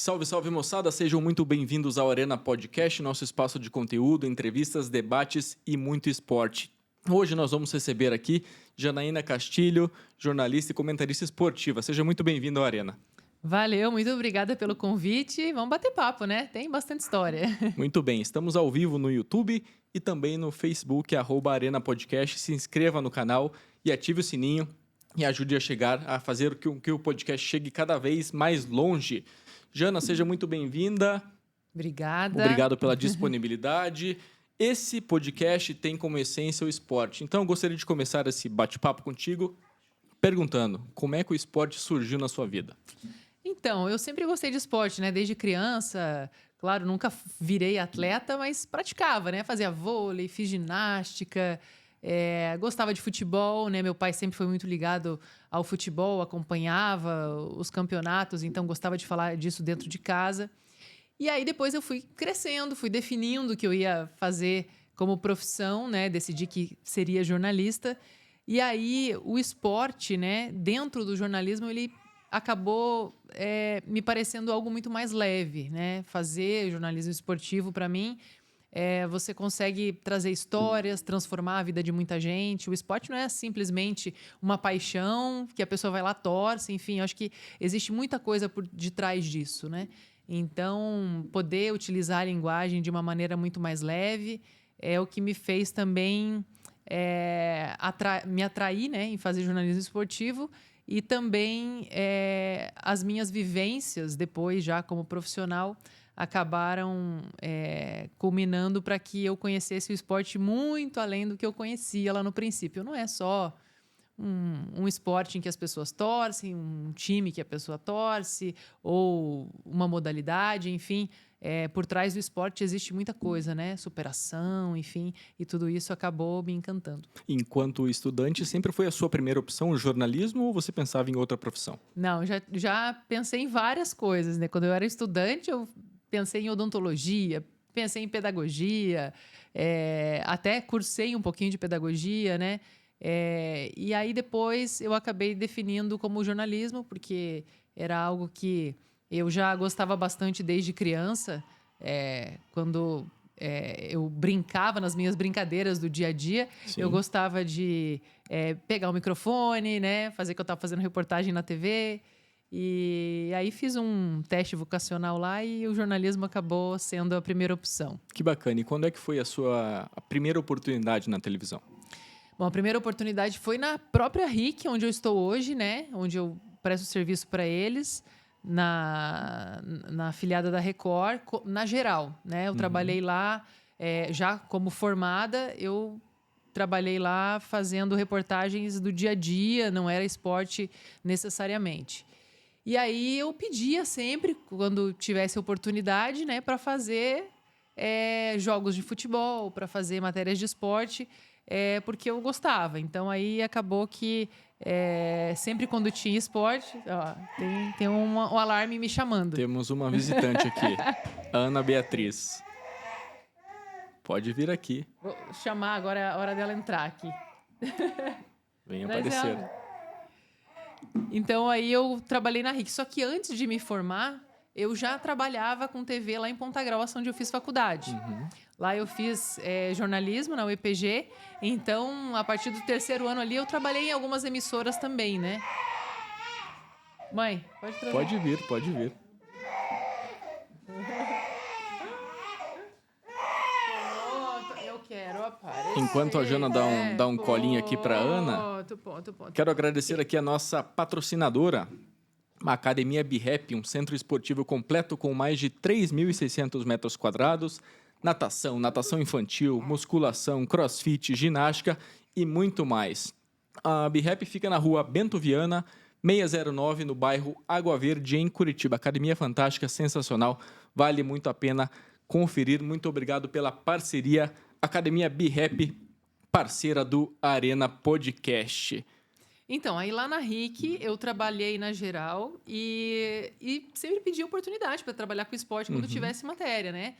Salve, salve, moçada! Sejam muito bem-vindos ao Arena Podcast, nosso espaço de conteúdo, entrevistas, debates e muito esporte. Hoje nós vamos receber aqui Janaína Castilho, jornalista e comentarista esportiva. Seja muito bem-vindo ao Arena. Valeu, muito obrigada pelo convite. Vamos bater papo, né? Tem bastante história. Muito bem, estamos ao vivo no YouTube e também no Facebook, @Arena Podcast. Se inscreva no canal e ative o sininho e ajude a fazer com que o podcast chegue cada vez mais longe. Jana, seja muito bem-vinda. Obrigada. Obrigado pela disponibilidade. Esse podcast tem como essência o esporte. Então, eu gostaria de começar esse bate-papo contigo perguntando como é que o esporte surgiu na sua vida? Então, eu sempre gostei de esporte, né? Desde criança, claro, nunca virei atleta, mas praticava, né? Fazia vôlei, fiz ginástica, gostava de futebol, né? Meu pai sempre foi muito ligado ao futebol, acompanhava os campeonatos, então gostava de falar disso dentro de casa. E aí depois eu fui crescendo, fui definindo o que eu ia fazer como profissão, né? Decidi que seria jornalista. E aí o esporte, né? Dentro do jornalismo, ele acabou me parecendo algo muito mais leve, né? Fazer jornalismo esportivo, para mim, você consegue trazer histórias, transformar a vida de muita gente. O esporte não é simplesmente uma paixão que a pessoa vai lá, torce, enfim. Eu acho que existe muita coisa por detrás disso, né? Então, poder utilizar a linguagem de uma maneira muito mais leve é o que me fez também me atrair, né, em fazer jornalismo esportivo. E também as minhas vivências depois, já como profissional, acabaram culminando para que eu conhecesse o esporte muito além do que eu conhecia lá no princípio. Não é só um esporte em que as pessoas torcem, um time que a pessoa torce, ou uma modalidade, enfim. Por trás do esporte existe muita coisa, né? Superação, enfim, e tudo isso acabou me encantando. Enquanto estudante, sempre foi a sua primeira opção o jornalismo ou você pensava em outra profissão? Não, já pensei em várias coisas, né? Quando eu era estudante, eu pensei em odontologia, pensei em pedagogia, até cursei um pouquinho de pedagogia, né? E aí depois eu acabei definindo como jornalismo, porque era algo que eu já gostava bastante desde criança, quando eu brincava nas minhas brincadeiras do dia a dia. Sim. Eu gostava de pegar o microfone, né, fazer que eu estava fazendo reportagem na TV. E aí fiz um teste vocacional lá e o jornalismo acabou sendo a primeira opção. Que bacana. E quando é que foi a primeira oportunidade na televisão? Bom, a primeira oportunidade foi na própria RIC, onde eu estou hoje, né? Onde eu presto serviço para eles, na afiliada da Record, na geral, né? Eu trabalhei lá, já como formada, eu trabalhei lá fazendo reportagens do dia a dia, não era esporte necessariamente. E aí eu pedia sempre, quando tivesse oportunidade, né, para fazer jogos de futebol, para fazer matérias de esporte, porque eu gostava. Então aí acabou que sempre quando tinha esporte, ó, tem um alarme me chamando. Temos uma visitante aqui, Ana Beatriz. Pode vir aqui. Vou chamar agora, é a hora dela entrar aqui. Venha Traz aparecer. ela. Então aí eu trabalhei na RIC. Só que antes de me formar, eu já trabalhava com TV lá em Ponta Grossa, onde eu fiz faculdade. Lá eu fiz jornalismo na UEPG. Então, a partir do terceiro ano ali, eu trabalhei em algumas emissoras também, né? Mãe, pode trazer. Pode vir, pode vir. Eu quero aparecer. Enquanto a Jana dá um colinho aqui para Ana, Ponto. quero agradecer aqui a nossa patrocinadora, a Academia BeHappy, um centro esportivo completo com mais de 3.600 metros quadrados, natação infantil, musculação, crossfit, ginástica e muito mais. A BeHappy fica na rua Bento Viana, 609, no bairro Água Verde, em Curitiba. Academia fantástica, sensacional, vale muito a pena conferir. Muito obrigado pela parceria. Academia BeHappy, parceira do Arena Podcast. Então, aí lá na RIC, eu trabalhei na geral e sempre pedi oportunidade para trabalhar com esporte quando tivesse matéria, né?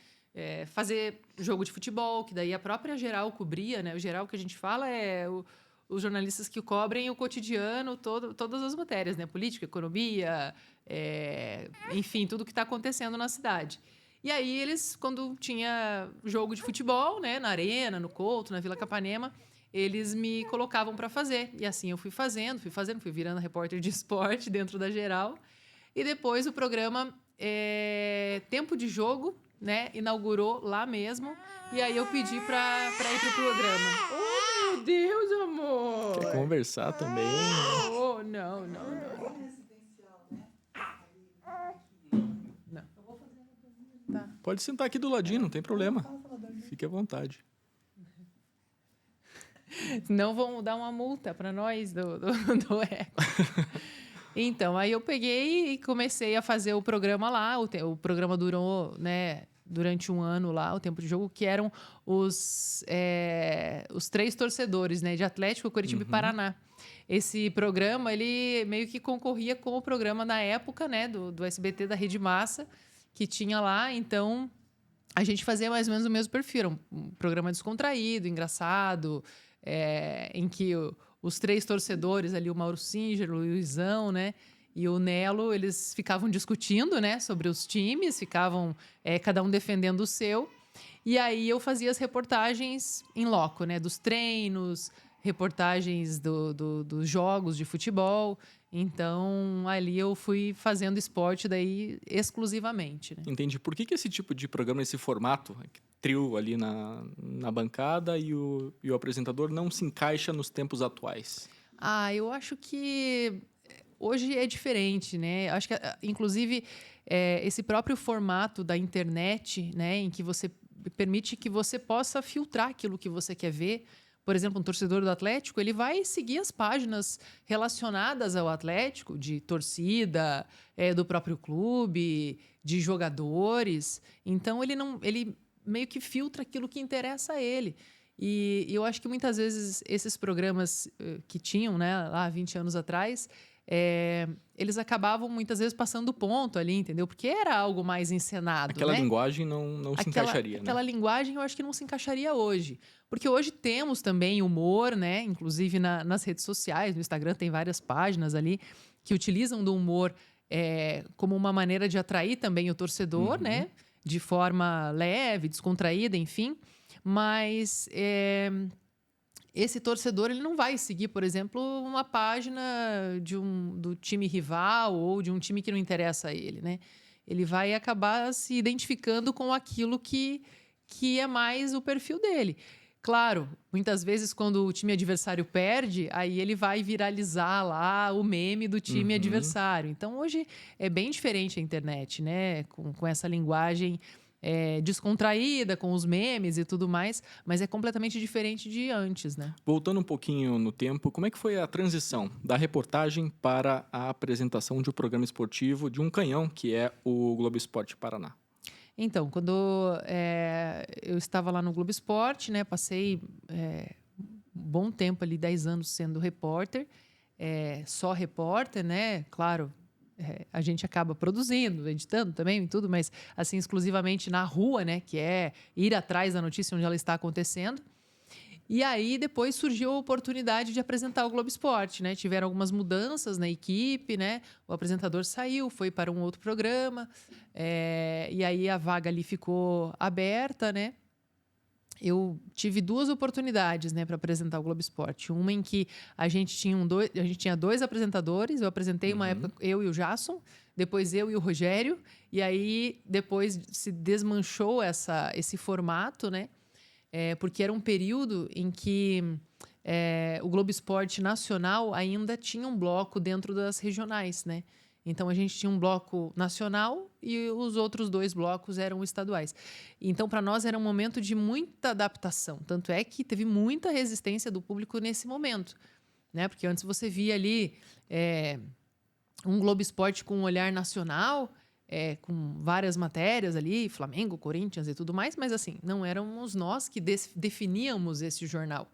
Fazer jogo de futebol, que daí a própria geral cobria, né? O geral que a gente fala é os jornalistas que cobrem o cotidiano, todas as matérias, né? Política, economia, enfim, tudo que está acontecendo na cidade. E aí eles, quando tinha jogo de futebol, né, na Arena, no Couto, na Vila Capanema, eles me colocavam para fazer. E assim eu fui virando repórter de esporte dentro da Geral. E depois o programa Tempo de Jogo, né, inaugurou lá mesmo. E aí eu pedi para ir pro programa. Oh, meu Deus, amor! Quer conversar também? Oh, não. Tá. Pode sentar aqui do ladinho, não tem problema. Fique à vontade. Senão vão dar uma multa para nós do Eco. Então, aí eu peguei e comecei a fazer o programa lá. O programa durou, né, durante um ano lá, o Tempo de Jogo, que eram os 3 torcedores, né, de Atlético, Coritiba e Paraná. Esse programa, ele meio que concorria com o programa na época, né, do SBT, da Rede Massa, que tinha lá. Então, a gente fazia mais ou menos o mesmo perfil. Era um programa descontraído, engraçado, em que os 3 torcedores ali, o Mauro Singer, o Luizão, né, e o Nelo, eles ficavam discutindo, né, sobre os times, ficavam cada um defendendo o seu. E aí eu fazia as reportagens em loco, né, dos treinos, reportagens dos jogos de futebol. Então, ali eu fui fazendo esporte daí exclusivamente, né? Entendi. Por que esse tipo de programa, esse formato, trio ali na bancada e o apresentador não se encaixa nos tempos atuais? Eu acho que hoje é diferente, né? Acho que, inclusive, esse próprio formato da internet, né, em que você permite que você possa filtrar aquilo que você quer ver. Por exemplo, um torcedor do Atlético, ele vai seguir as páginas relacionadas ao Atlético, de torcida, do próprio clube, de jogadores. Então, ele meio que filtra aquilo que interessa a ele. E eu acho que muitas vezes esses programas que tinham, né, lá 20 anos atrás, eles acabavam muitas vezes passando ponto ali, entendeu? Porque era algo mais encenado. Aquela né? linguagem não se encaixaria, Aquela né? linguagem eu acho que não se encaixaria hoje. Porque hoje temos também humor, né? Inclusive nas redes sociais, no Instagram tem várias páginas ali que utilizam do humor como uma maneira de atrair também o torcedor, né? De forma leve, descontraída, enfim. Mas esse torcedor ele não vai seguir, por exemplo, uma página do time rival ou de um time que não interessa a ele, né? Ele vai acabar se identificando com aquilo que é mais o perfil dele. Claro, muitas vezes quando o time adversário perde, aí ele vai viralizar lá o meme do time adversário. Então, hoje é bem diferente a internet, né? Com essa linguagem descontraída, com os memes e tudo mais, mas é completamente diferente de antes, né? Voltando um pouquinho no tempo, como é que foi a transição da reportagem para a apresentação de um programa esportivo de um canhão, que é o Globo Esporte Paraná? Então, quando eu estava lá no Globo Esporte, né, passei um bom tempo ali, 10 anos sendo repórter, só repórter, né? Claro, a gente acaba produzindo, editando também e tudo, mas assim, exclusivamente na rua, né? Que é ir atrás da notícia onde ela está acontecendo. E aí, depois surgiu a oportunidade de apresentar o Globo Esporte, né? Tiveram algumas mudanças na equipe, né? O apresentador saiu, foi para um outro programa, e aí a vaga ali ficou aberta, né? Eu tive 2 oportunidades, né, para apresentar o Globo Esporte. Uma em que a gente tinha 2 apresentadores. Eu apresentei uma época eu e o Jasson, depois eu e o Rogério, e aí depois se desmanchou esse formato, né? Porque era um período em que o Globo Esporte Nacional ainda tinha um bloco dentro das regionais, né? Então, a gente tinha um bloco nacional e os outros 2 blocos eram estaduais. Então, para nós, era um momento de muita adaptação. Tanto é que teve muita resistência do público nesse momento, né? Porque antes você via ali um Globo Esporte com um olhar nacional, com várias matérias ali, Flamengo, Corinthians e tudo mais, mas assim, não éramos nós que definíamos esse jornal.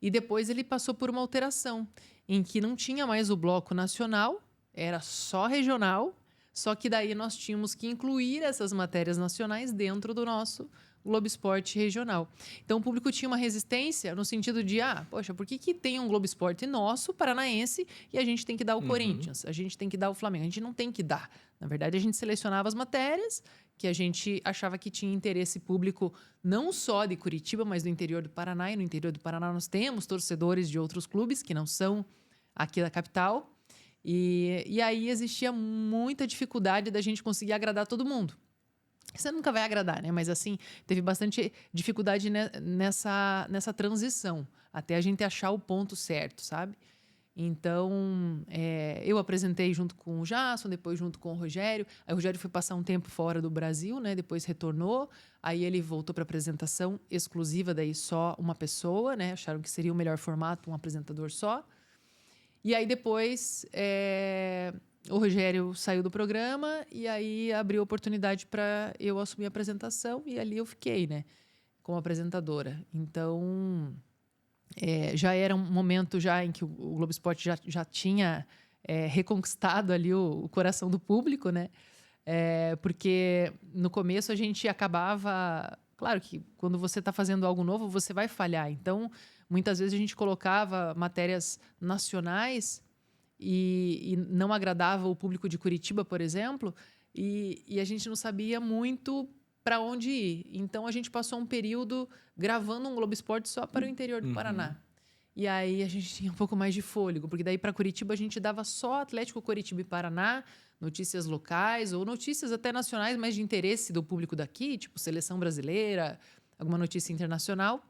E depois ele passou por uma alteração, em que não tinha mais o bloco nacional, era só regional, só que daí nós tínhamos que incluir essas matérias nacionais dentro do nosso Globo Esporte regional. Então, o público tinha uma resistência no sentido de, poxa, por que tem um Globo Esporte nosso, paranaense, e a gente tem que dar o Corinthians, a gente tem que dar o Flamengo? A gente não tem que dar. Na verdade, a gente selecionava as matérias que a gente achava que tinha interesse público não só de Curitiba, mas do interior do Paraná. E no interior do Paraná nós temos torcedores de outros clubes que não são aqui da capital. E aí existia muita dificuldade da gente conseguir agradar todo mundo. Você nunca vai agradar, né? Mas assim, teve bastante dificuldade nessa transição, até a gente achar o ponto certo, sabe? Então, eu apresentei junto com o Jasson, depois junto com o Rogério. Aí o Rogério foi passar um tempo fora do Brasil, né? Depois retornou. Aí ele voltou para apresentação exclusiva, daí só uma pessoa, né? Acharam que seria o melhor formato, um apresentador só. E aí depois o Rogério saiu do programa e aí abriu oportunidade para eu assumir a apresentação e ali eu fiquei, né? Como apresentadora. Então, já era um momento já em que o Globo Esporte já tinha reconquistado ali o coração do público, né? Porque no começo a gente acabava... Claro que quando você está fazendo algo novo, você vai falhar. Então, muitas vezes a gente colocava matérias nacionais e não agradava o público de Curitiba, por exemplo, e a gente não sabia muito para onde ir. Então, a gente passou um período gravando um Globo Esporte só para o interior do Paraná. E aí a gente tinha um pouco mais de fôlego, porque daí para Curitiba a gente dava só Atlético, Curitiba e Paraná, notícias locais ou notícias até nacionais, mas de interesse do público daqui, tipo seleção brasileira, alguma notícia internacional.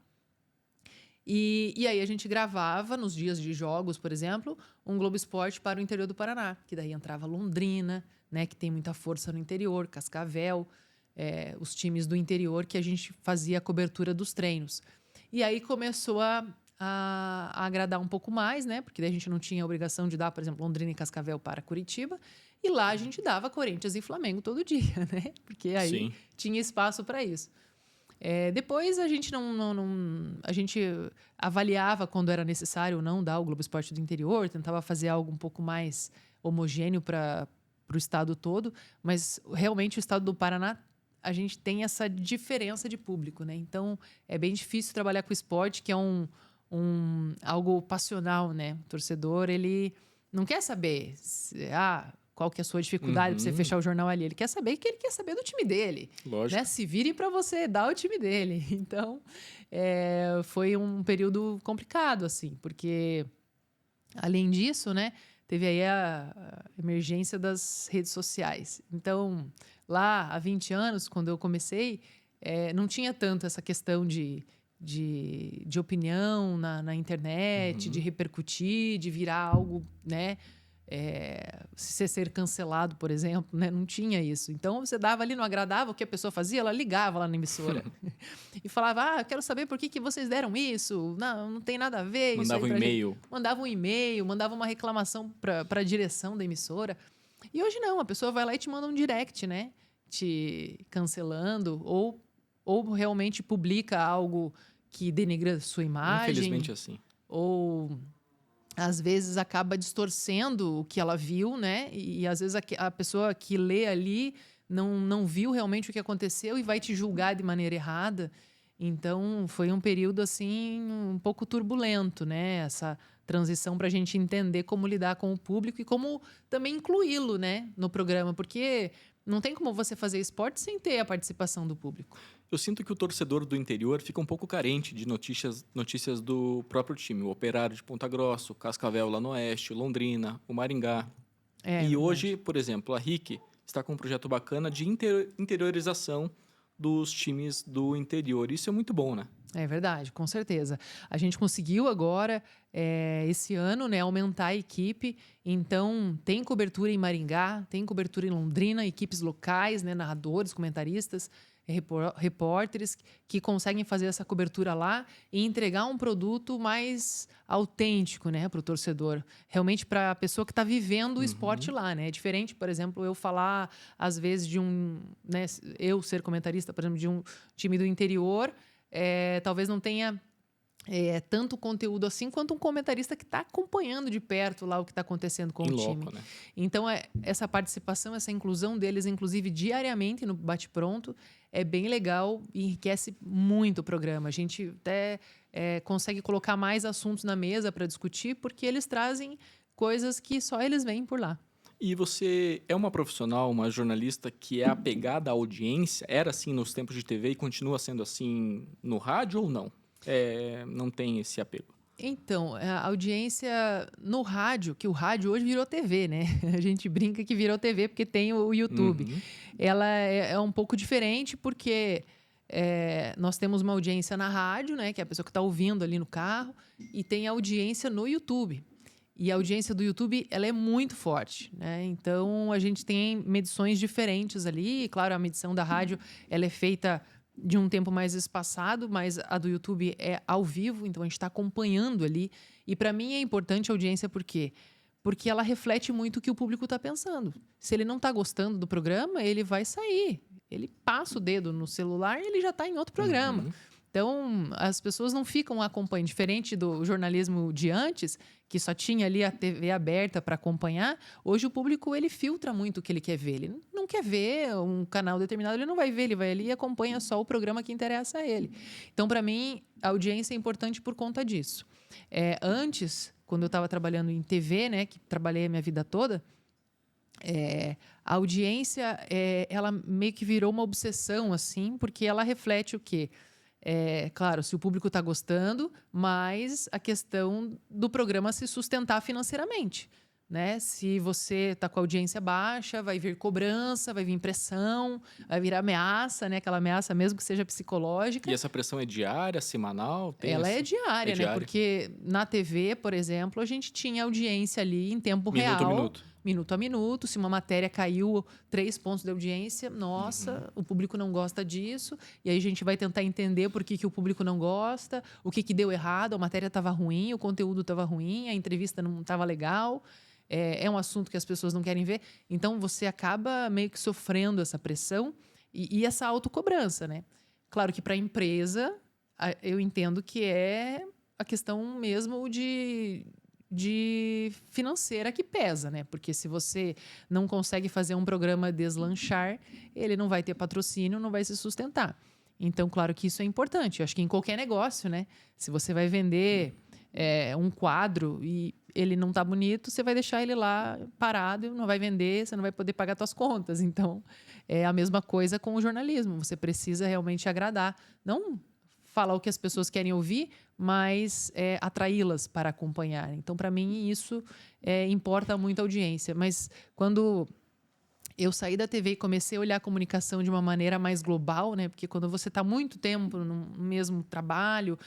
E aí a gente gravava, nos dias de jogos, por exemplo, um Globo Esporte para o interior do Paraná, que daí entrava Londrina, né, que tem muita força no interior, Cascavel, os times do interior que a gente fazia a cobertura dos treinos. E aí começou a agradar um pouco mais, né? Porque daí a gente não tinha a obrigação de dar, por exemplo, Londrina e Cascavel para Curitiba. E lá a gente dava Corinthians e Flamengo todo dia, né? Porque aí tinha espaço para isso. Depois a gente a gente avaliava quando era necessário ou não dar o Globo Esporte do interior, tentava fazer algo um pouco mais homogêneo para o estado todo, mas realmente o estado do Paraná a gente tem essa diferença de público, né? Então é bem difícil trabalhar com esporte, que é algo passional, né? O torcedor, ele não quer saber qual que é a sua dificuldade para você fechar o jornal ali. Ele quer saber que ele quer saber do time dele. Lógico. Né? Se vire para você dar o time dele. Então, foi um período complicado, assim, porque, além disso, né, teve aí a emergência das redes sociais. Então, lá, há 20 anos, quando eu comecei, não tinha tanto essa questão de opinião na internet, de repercutir, de virar algo, né? Se ser cancelado, por exemplo, né? Não tinha isso. Então, você dava ali, não agradava o que a pessoa fazia, ela ligava lá na emissora e falava, eu quero saber por que vocês deram isso, não tem nada a ver. Mandava um e-mail. Mandava um e-mail, mandava uma reclamação para a direção da emissora. E hoje não, a pessoa vai lá e te manda um direct, né? Te cancelando ou realmente publica algo que denigra sua imagem. Infelizmente, assim. Ou, às vezes, acaba distorcendo o que ela viu, né? E às vezes, a pessoa que lê ali não viu realmente o que aconteceu e vai te julgar de maneira errada. Então, foi um período, assim, um pouco turbulento, né? Essa transição para a gente entender como lidar com o público e como também incluí-lo, né, no programa. Porque não tem como você fazer esporte sem ter a participação do público. Eu sinto que o torcedor do interior fica um pouco carente de notícias do próprio time. O Operário de Ponta Grossa, o Cascavel lá no Oeste, o Londrina, o Maringá. E hoje, por exemplo, a RIC está com um projeto bacana de interiorização dos times do interior. Isso é muito bom, né? É verdade, com certeza. A gente conseguiu agora, esse ano, né, aumentar a equipe. Então, tem cobertura em Maringá, tem cobertura em Londrina, equipes locais, né, narradores, comentaristas, repórteres que conseguem fazer essa cobertura lá e entregar um produto mais autêntico, né, para o torcedor. Realmente para a pessoa que está vivendo o esporte lá, né? É diferente, por exemplo, eu falar, às vezes, né, eu ser comentarista, por exemplo, de um time do interior, talvez não tenha tanto o conteúdo assim, quanto um comentarista que está acompanhando de perto lá o que está acontecendo com Em o loco, time. né? Então, essa participação, essa inclusão deles, inclusive diariamente no Bate-Pronto, é bem legal e enriquece muito o programa. A gente até consegue colocar mais assuntos na mesa para discutir, porque eles trazem coisas que só eles veem por lá. E você é uma profissional, uma jornalista que é apegada à audiência? Era assim nos tempos de TV e continua sendo assim no rádio ou não? Não tem esse apego. Então, a audiência no rádio, que o rádio hoje virou TV, né? A gente brinca que virou TV porque tem o YouTube. Uhum. Ela é um pouco diferente porque nós temos uma audiência na rádio, né? Que é a pessoa que está ouvindo ali no carro, e tem a audiência no YouTube. E a audiência do YouTube, ela é muito forte, né? Então, a gente tem medições diferentes ali. E, claro, a medição da rádio, ela é feita de um tempo mais espaçado, mas a do YouTube é ao vivo, então a gente está acompanhando ali. E para mim é importante a audiência por quê? Porque ela reflete muito o que o público está pensando. Se ele não está gostando do programa, ele vai sair. Ele passa o dedo no celular e ele já está em outro programa. Uhum. Então, as pessoas não ficam acompanhando. Diferente do jornalismo de antes, que só tinha ali a TV aberta para acompanhar, hoje o público ele filtra muito o que ele quer ver. Ele não quer ver um canal determinado, ele não vai ver, ele vai ali e acompanha só o programa que interessa a ele. Então, para mim, a audiência é importante por conta disso. Antes, quando eu estava trabalhando em TV, né, que trabalhei a minha vida toda, a audiência, ela meio que virou uma obsessão, assim, porque ela reflete o quê? Claro, se o público está gostando, mas a questão do programa se sustentar financeiramente, né? Se você está com a audiência baixa, vai vir cobrança, vai vir pressão, vai vir ameaça, né? Aquela ameaça mesmo que seja psicológica. E essa pressão é diária, semanal? Ela é diária, né? diária. Porque na TV, por exemplo, a gente tinha audiência ali em tempo Minuto a real. minuto. Minuto a minuto. Se uma matéria caiu 3 pontos de audiência, nossa, o público não gosta disso. E aí a gente vai tentar entender por que o público não gosta, o que deu errado, a matéria estava ruim, o conteúdo estava ruim, a entrevista não estava legal. É um assunto que as pessoas não querem ver. Então, você acaba meio que sofrendo essa pressão e essa autocobrança, né? Claro que para a empresa, eu entendo que é a questão mesmo de financeira que pesa, né? Porque se você não consegue fazer um programa deslanchar, ele não vai ter patrocínio, não vai se sustentar. Então, claro que isso é importante. Eu acho que em qualquer negócio, né? Se você vai vender um quadro e ele não está bonito, você vai deixar ele lá parado e não vai vender, você não vai poder pagar suas contas. Então, é a mesma coisa com o jornalismo. Você precisa realmente agradar. Não falar o que as pessoas querem ouvir, mas atraí-las para acompanhar. Então, para mim, isso importa muito a audiência. Mas quando eu saí da TV e comecei a olhar a comunicação de uma maneira mais global, né? Porque quando você está muito tempo no mesmo trabalho,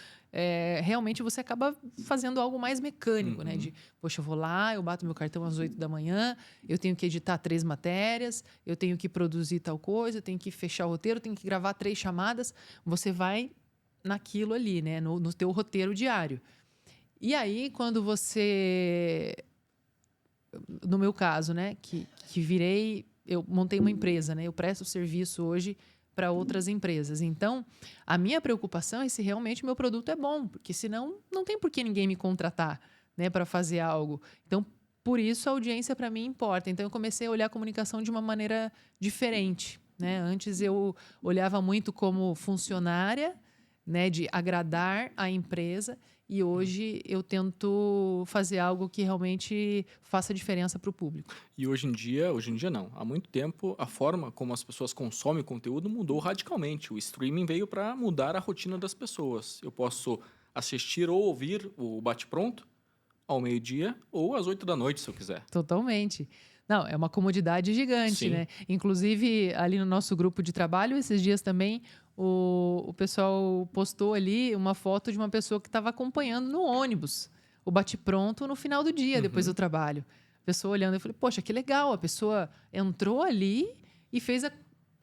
realmente você acaba fazendo algo mais mecânico, né? De, poxa, eu vou lá, eu bato meu cartão às 8 da manhã, eu tenho que editar 3 matérias, eu tenho que produzir tal coisa, eu tenho que fechar o roteiro, eu tenho que gravar 3 chamadas. Você vai naquilo ali, né? No teu roteiro diário. E aí, quando você... No meu caso, né? Que virei... Eu montei uma empresa, né? Eu presto serviço hoje para outras empresas. Então, a minha preocupação é se realmente o meu produto é bom, porque senão não tem por que ninguém me contratar, né, para fazer algo. Então, por isso a audiência para mim importa. Então, eu comecei a olhar a comunicação de uma maneira diferente, né? Antes eu olhava muito como funcionária, né, de agradar a empresa, e hoje eu tento fazer algo que realmente faça diferença para o público. E hoje em dia não, há muito tempo a forma como as pessoas consomem conteúdo mudou radicalmente. O streaming veio para mudar a rotina das pessoas. Eu posso assistir ou ouvir o Bate-Pronto ao meio-dia ou às 8 da noite, se eu quiser. Totalmente. Não, é uma comodidade gigante, Sim. né? Inclusive, ali no nosso grupo de trabalho, esses dias também, o pessoal postou ali uma foto de uma pessoa que estava acompanhando no ônibus o Bate-Pronto no final do dia, depois do trabalho. A pessoa olhando, eu falei, poxa, que legal, a pessoa entrou ali e fez a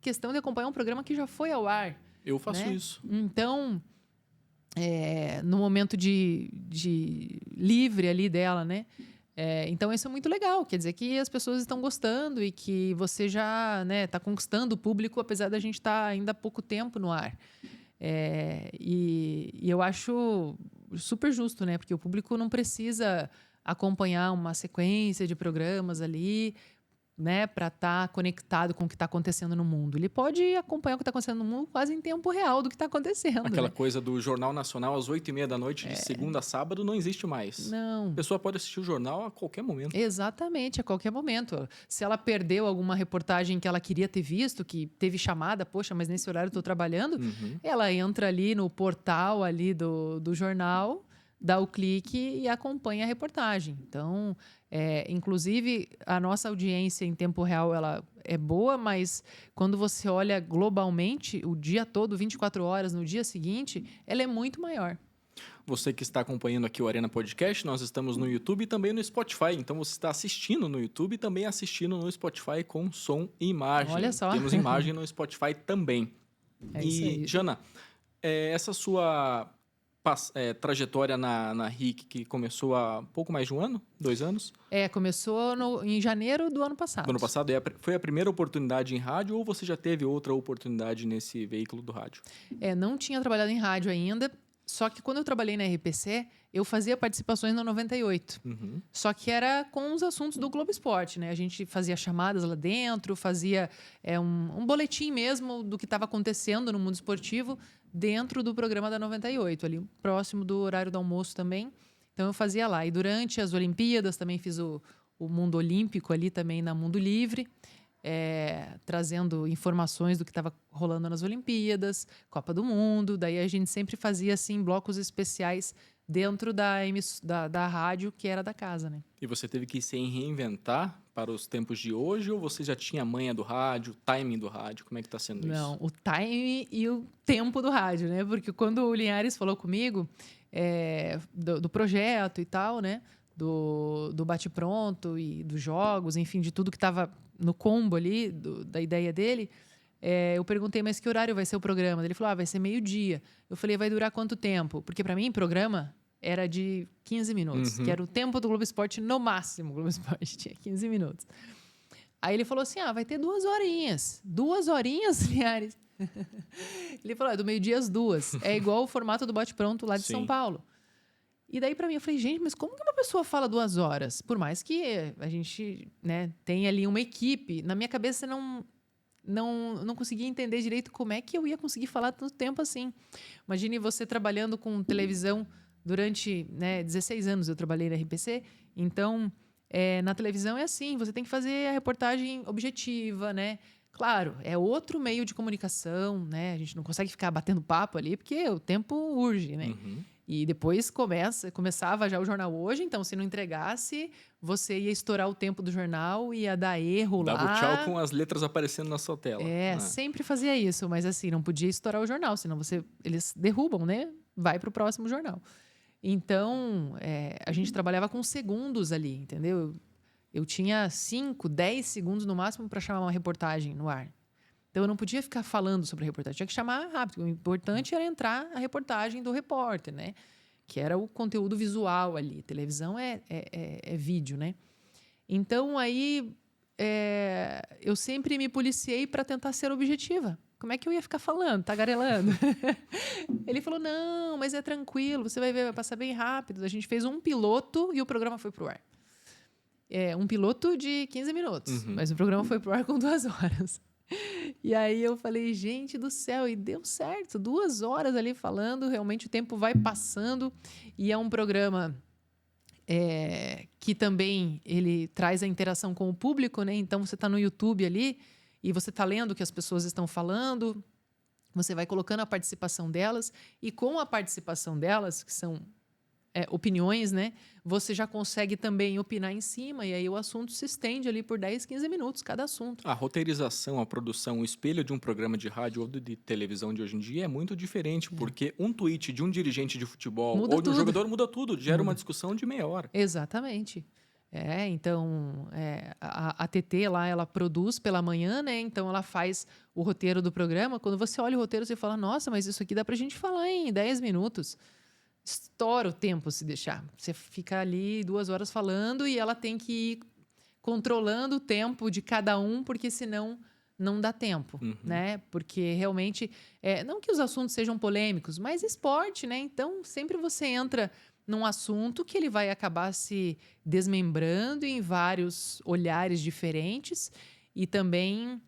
questão de acompanhar um programa que já foi ao ar. Eu faço né? isso. Então, no momento de livre ali dela, né? Então, isso é muito legal. Quer dizer que as pessoas estão gostando e que você já está conquistando o público, apesar da gente estar ainda há pouco tempo no ar. E eu acho super justo, né? Porque o público não precisa acompanhar uma sequência de programas ali, né, para estar conectado com o que está acontecendo no mundo. Ele pode acompanhar o que está acontecendo no mundo quase em tempo real do que está acontecendo. Aquela né? coisa do Jornal Nacional às 8h30 da noite, de segunda a sábado, não existe mais. Não. A pessoa pode assistir o jornal a qualquer momento. Exatamente, a qualquer momento. Se ela perdeu alguma reportagem que ela queria ter visto, que teve chamada, poxa, mas nesse horário eu estou trabalhando, ela entra ali no portal ali do jornal, dá o clique e acompanha a reportagem. Então, inclusive, a nossa audiência em tempo real ela é boa, mas quando você olha globalmente, o dia todo, 24 horas no dia seguinte, ela é muito maior. Você que está acompanhando aqui o Arena Podcast, nós estamos no YouTube e também no Spotify. Então você está assistindo no YouTube e também assistindo no Spotify com som e imagem. Olha só. Temos imagem no Spotify também. Isso aí. Jana, essa sua trajetória na RIC, que começou há pouco mais de um ano? 2 anos? Começou em janeiro do ano passado. Do ano passado, foi a primeira oportunidade em rádio ou você já teve outra oportunidade nesse veículo do rádio? Não tinha trabalhado em rádio ainda. Só que quando eu trabalhei na RPC, eu fazia participações no 98. Só que era com os assuntos do Globo Esporte, né? A gente fazia chamadas lá dentro, fazia um boletim mesmo do que estava acontecendo no mundo esportivo dentro do programa da 98, ali próximo do horário do almoço também. Então eu fazia lá. E durante as Olimpíadas também fiz o Mundo Olímpico ali também na Mundo Livre. Trazendo informações do que estava rolando nas Olimpíadas, Copa do Mundo. Daí a gente sempre fazia assim blocos especiais dentro da rádio, que era da casa, né? E você teve que se reinventar para os tempos de hoje ou você já tinha a manha do rádio, o timing do rádio? Como é que está sendo isso? Não, o timing e o tempo do rádio, né? Porque quando o Linhares falou comigo do projeto e tal, né? Do bate-pronto e dos jogos, enfim, de tudo que estava no combo ali, da ideia dele, eu perguntei, mas que horário vai ser o programa? Ele falou, vai ser 12h. Eu falei, vai durar quanto tempo? Porque para mim, programa era de 15 minutos, que era o tempo do Globo Esporte no máximo. O Globo Esporte tinha 15 minutos. Aí ele falou assim, vai ter 2 horinhas. 2 horinhas, Linhares? Ele falou, do meio-dia às 2. É igual o formato do bate-pronto lá de São Paulo. E daí, para mim, eu falei, gente, mas como que uma pessoa fala 2 horas? Por mais que a gente, né, tenha ali uma equipe, na minha cabeça não conseguia entender direito como é que eu ia conseguir falar tanto tempo assim. Imagine você trabalhando com televisão durante 16 anos, eu trabalhei na RPC, então, na televisão é assim, você tem que fazer a reportagem objetiva, né? Claro, é outro meio de comunicação, né? A gente não consegue ficar batendo papo ali, porque o tempo urge, né? E depois começava já o Jornal Hoje, então se não entregasse, você ia estourar o tempo do jornal, ia dar erro lá. Dava o tchau com as letras aparecendo na sua tela. Sempre fazia isso, mas assim, não podia estourar o jornal, senão eles derrubam, né? Vai para o próximo jornal. Então, a gente trabalhava com segundos ali, entendeu? Eu tinha 5, 10 segundos no máximo para chamar uma reportagem no ar. Então, eu não podia ficar falando sobre a reportagem. Tinha que chamar rápido. O importante era entrar a reportagem do repórter, né? Que era o conteúdo visual ali. Televisão é vídeo, né? Então, aí, eu sempre me policiei para tentar ser objetiva. Como é que eu ia ficar falando, tagarelando? Ele falou, não, mas é tranquilo. Você vai ver, vai passar bem rápido. A gente fez um piloto e o programa foi pro ar. Um piloto de 15 minutos. Mas o programa foi pro ar com 2 horas. E aí eu falei, gente do céu, e deu certo, 2 horas ali falando, realmente o tempo vai passando, e é um programa que também ele traz a interação com o público, né? Então você está no YouTube ali e você está lendo o que as pessoas estão falando, você vai colocando a participação delas, e com a participação delas, que são opiniões, né? Você já consegue também opinar em cima, e aí o assunto se estende ali por 10, 15 minutos, cada assunto. A roteirização, a produção, o espelho de um programa de rádio ou de televisão de hoje em dia é muito diferente, porque um tweet de um dirigente de futebol ou de um jogador muda tudo, gera uma discussão de meia hora. Exatamente. Então, a TT lá, ela produz pela manhã, né? Então, ela faz o roteiro do programa. Quando você olha o roteiro, você fala, nossa, mas isso aqui dá pra gente falar em 10 minutos. Estoura o tempo se deixar. Você fica ali 2 horas falando e ela tem que ir controlando o tempo de cada um, porque senão não dá tempo, né? Porque realmente, não que os assuntos sejam polêmicos, mas esporte, né? Então, sempre você entra num assunto que ele vai acabar se desmembrando em vários olhares diferentes e também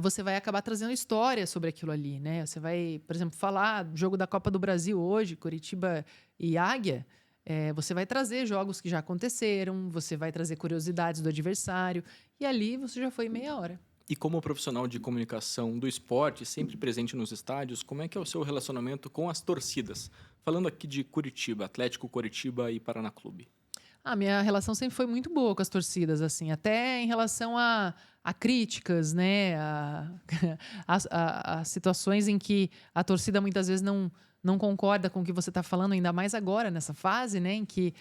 você vai acabar trazendo história sobre aquilo ali, né? Você vai, por exemplo, falar do jogo da Copa do Brasil hoje, Coritiba e Águia. Você vai trazer jogos que já aconteceram, você vai trazer curiosidades do adversário e ali você já foi meia hora. E como profissional de comunicação do esporte, sempre presente nos estádios, como é que é o seu relacionamento com as torcidas? Falando aqui de Curitiba, Atlético Curitiba e Paraná Clube. A minha relação sempre foi muito boa com as torcidas, assim, até em relação a críticas, né? A situações em que a torcida muitas vezes não concorda com o que você está falando, ainda mais agora, nessa fase, né? Em que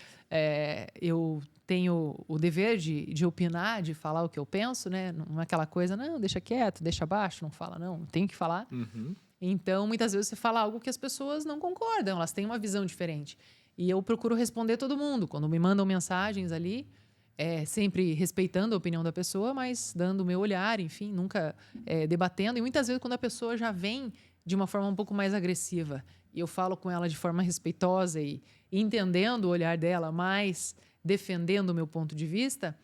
eu tenho o dever de opinar, de falar o que eu penso, né? Não é aquela coisa, não, deixa quieto, deixa abaixo, não fala, não, tenho que falar. Então, muitas vezes você fala algo que as pessoas não concordam, elas têm uma visão diferente. E eu procuro responder todo mundo. Quando me mandam mensagens ali, sempre respeitando a opinião da pessoa, mas dando o meu olhar, enfim, nunca debatendo. E muitas vezes, quando a pessoa já vem de uma forma um pouco mais agressiva e eu falo com ela de forma respeitosa e entendendo o olhar dela, mas defendendo o meu ponto de vista,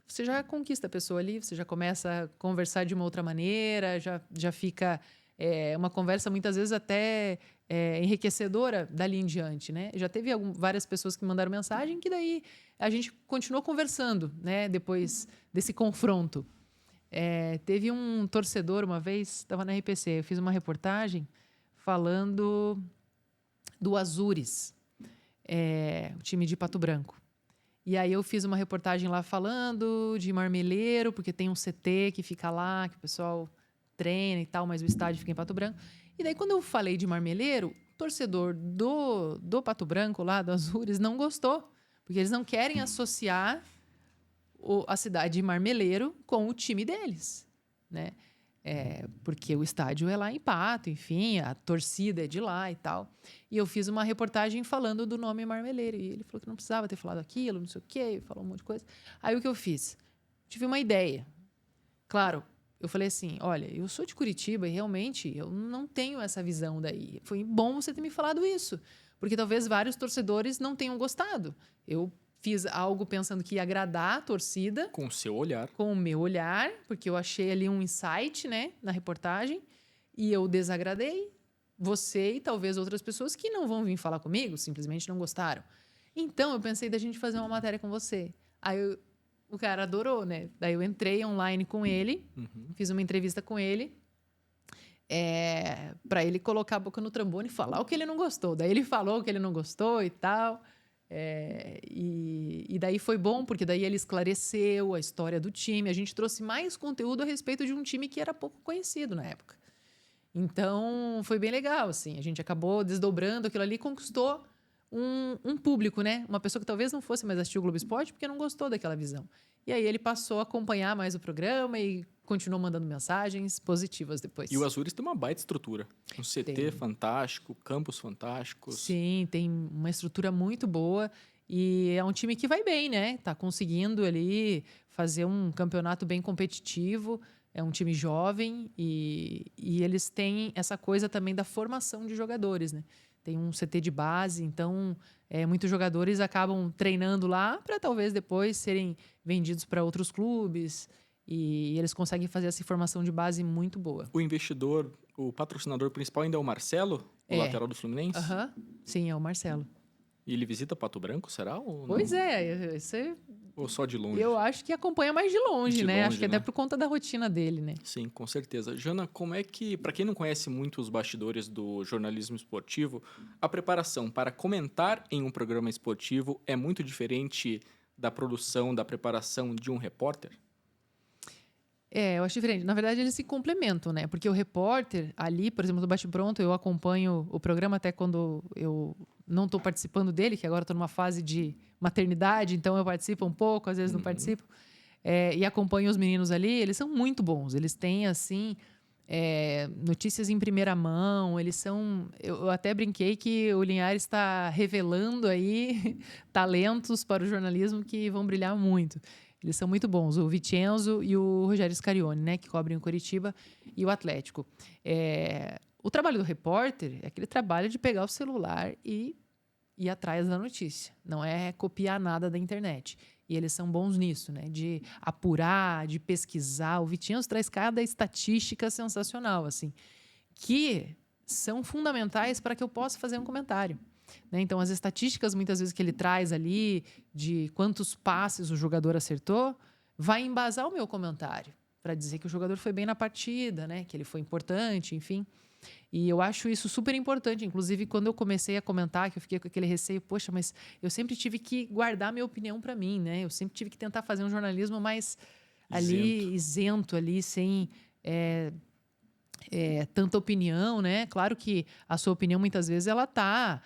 você já conquista a pessoa ali, você já começa a conversar de uma outra maneira, já fica uma conversa muitas vezes até enriquecedora dali em diante, né? Já teve várias pessoas que mandaram mensagem que daí a gente continuou conversando, né? Depois desse confronto. Teve um torcedor uma vez, estava na RPC, eu fiz uma reportagem falando do Azures, o time de Pato Branco. E aí eu fiz uma reportagem lá falando de Marmeleiro, porque tem um CT que fica lá, que o pessoal treina e tal, mas o estádio fica em Pato Branco. E daí, quando eu falei de Marmeleiro, o torcedor do Pato Branco, lá do Azures, não gostou. Porque eles não querem associar a cidade de Marmeleiro com o time deles, né? Porque o estádio é lá em Pato, enfim, a torcida é de lá e tal. E eu fiz uma reportagem falando do nome Marmeleiro. E ele falou que não precisava ter falado aquilo, não sei o quê, falou um monte de coisa. Aí o que eu fiz? Tive uma ideia. Claro, eu falei assim, olha, eu sou de Curitiba e realmente eu não tenho essa visão daí. Foi bom você ter me falado isso, porque talvez vários torcedores não tenham gostado. Eu fiz algo pensando que ia agradar a torcida. Com o seu olhar. Com o meu olhar, porque eu achei ali um insight, né, na reportagem, e eu desagradei você e talvez outras pessoas que não vão vir falar comigo, simplesmente não gostaram. Então, eu pensei da gente fazer uma matéria com você. Aí o cara adorou, né? Daí eu entrei online com ele, fiz uma entrevista com ele, para ele colocar a boca no trombone e falar o que ele não gostou. Daí ele falou o que ele não gostou e tal. E daí foi bom, porque daí ele esclareceu a história do time. A gente trouxe mais conteúdo a respeito de um time que era pouco conhecido na época. Então, foi bem legal, assim. A gente acabou desdobrando aquilo ali e conquistou um público, né? Uma pessoa que talvez não fosse mais assistir o Globo Esporte porque não gostou daquela visão. E aí ele passou a acompanhar mais o programa e continuou mandando mensagens positivas depois. E o Azures tem uma baita estrutura. Um CT fantástico, campos fantásticos. Sim, tem uma estrutura muito boa. E é um time que vai bem, né? Tá conseguindo ali fazer um campeonato bem competitivo. É um time jovem e eles têm essa coisa também da formação de jogadores, né? Tem um CT de base, então muitos jogadores acabam treinando lá para talvez depois serem vendidos para outros clubes e eles conseguem fazer essa formação de base muito boa. O investidor, o patrocinador principal ainda é o Marcelo, o lateral do Fluminense? Sim, é o Marcelo. E ele visita Pato Branco, será? Ou pois é, você... Ou só de longe? Eu acho que acompanha mais de longe, né? Acho que até por conta da rotina dele, né? Sim, com certeza. Jana, como é que, para quem não conhece muito os bastidores do jornalismo esportivo, a preparação para comentar em um programa esportivo é muito diferente da produção, da preparação de um repórter? Eu acho diferente. Na verdade, eles se complementam, né? Porque o repórter ali, por exemplo, do Bate Pronto, eu acompanho o programa até quando eu não estou participando dele, que agora estou numa fase de maternidade, então eu participo um pouco, às vezes não participo. E acompanho os meninos ali, eles são muito bons. Eles têm, assim, notícias em primeira mão, eles são... Eu até brinquei que o Linhares está revelando aí talentos para o jornalismo que vão brilhar muito. Eles são muito bons, o Vicenzo e o Rogério Scarione, né, que cobrem o Coritiba e o Atlético. O trabalho do repórter é aquele trabalho de pegar o celular e ir atrás da notícia. Não é copiar nada da internet. E eles são bons nisso, né? De apurar, de pesquisar. O Vicenzo traz cada estatística sensacional, assim, que são fundamentais para que eu possa fazer um comentário. Né? Então, as estatísticas, muitas vezes, que ele traz ali, de quantos passes o jogador acertou, vai embasar o meu comentário, para dizer que o jogador foi bem na partida, né? Que ele foi importante, enfim. E eu acho isso super importante. Inclusive, quando eu comecei a comentar, que eu fiquei com aquele receio, poxa, mas eu sempre tive que guardar minha opinião para mim, né? Eu sempre tive que tentar fazer um jornalismo mais ali, isento ali, sem tanta opinião, né? Claro que a sua opinião, muitas vezes, ela tá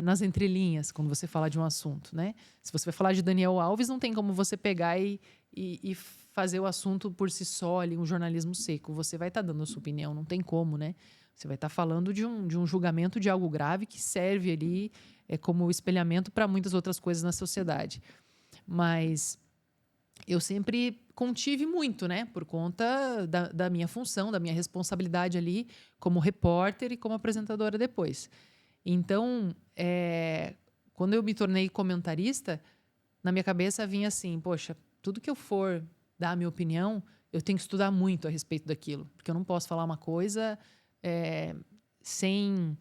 nas entrelinhas, quando você fala de um assunto, né? Se você vai falar de Daniel Alves, não tem como você pegar e fazer o assunto por si só ali, um jornalismo seco. Você vai estar dando a sua opinião, não tem como, né? Você vai estar falando de um julgamento de algo grave que serve ali como espelhamento para muitas outras coisas na sociedade. Mas eu sempre contive muito, né? Por conta da minha função, da minha responsabilidade ali como repórter e como apresentadora depois. Então, quando eu me tornei comentarista, na minha cabeça vinha assim, poxa, tudo que eu for dar a minha opinião, eu tenho que estudar muito a respeito daquilo. Porque eu não posso falar uma coisa sem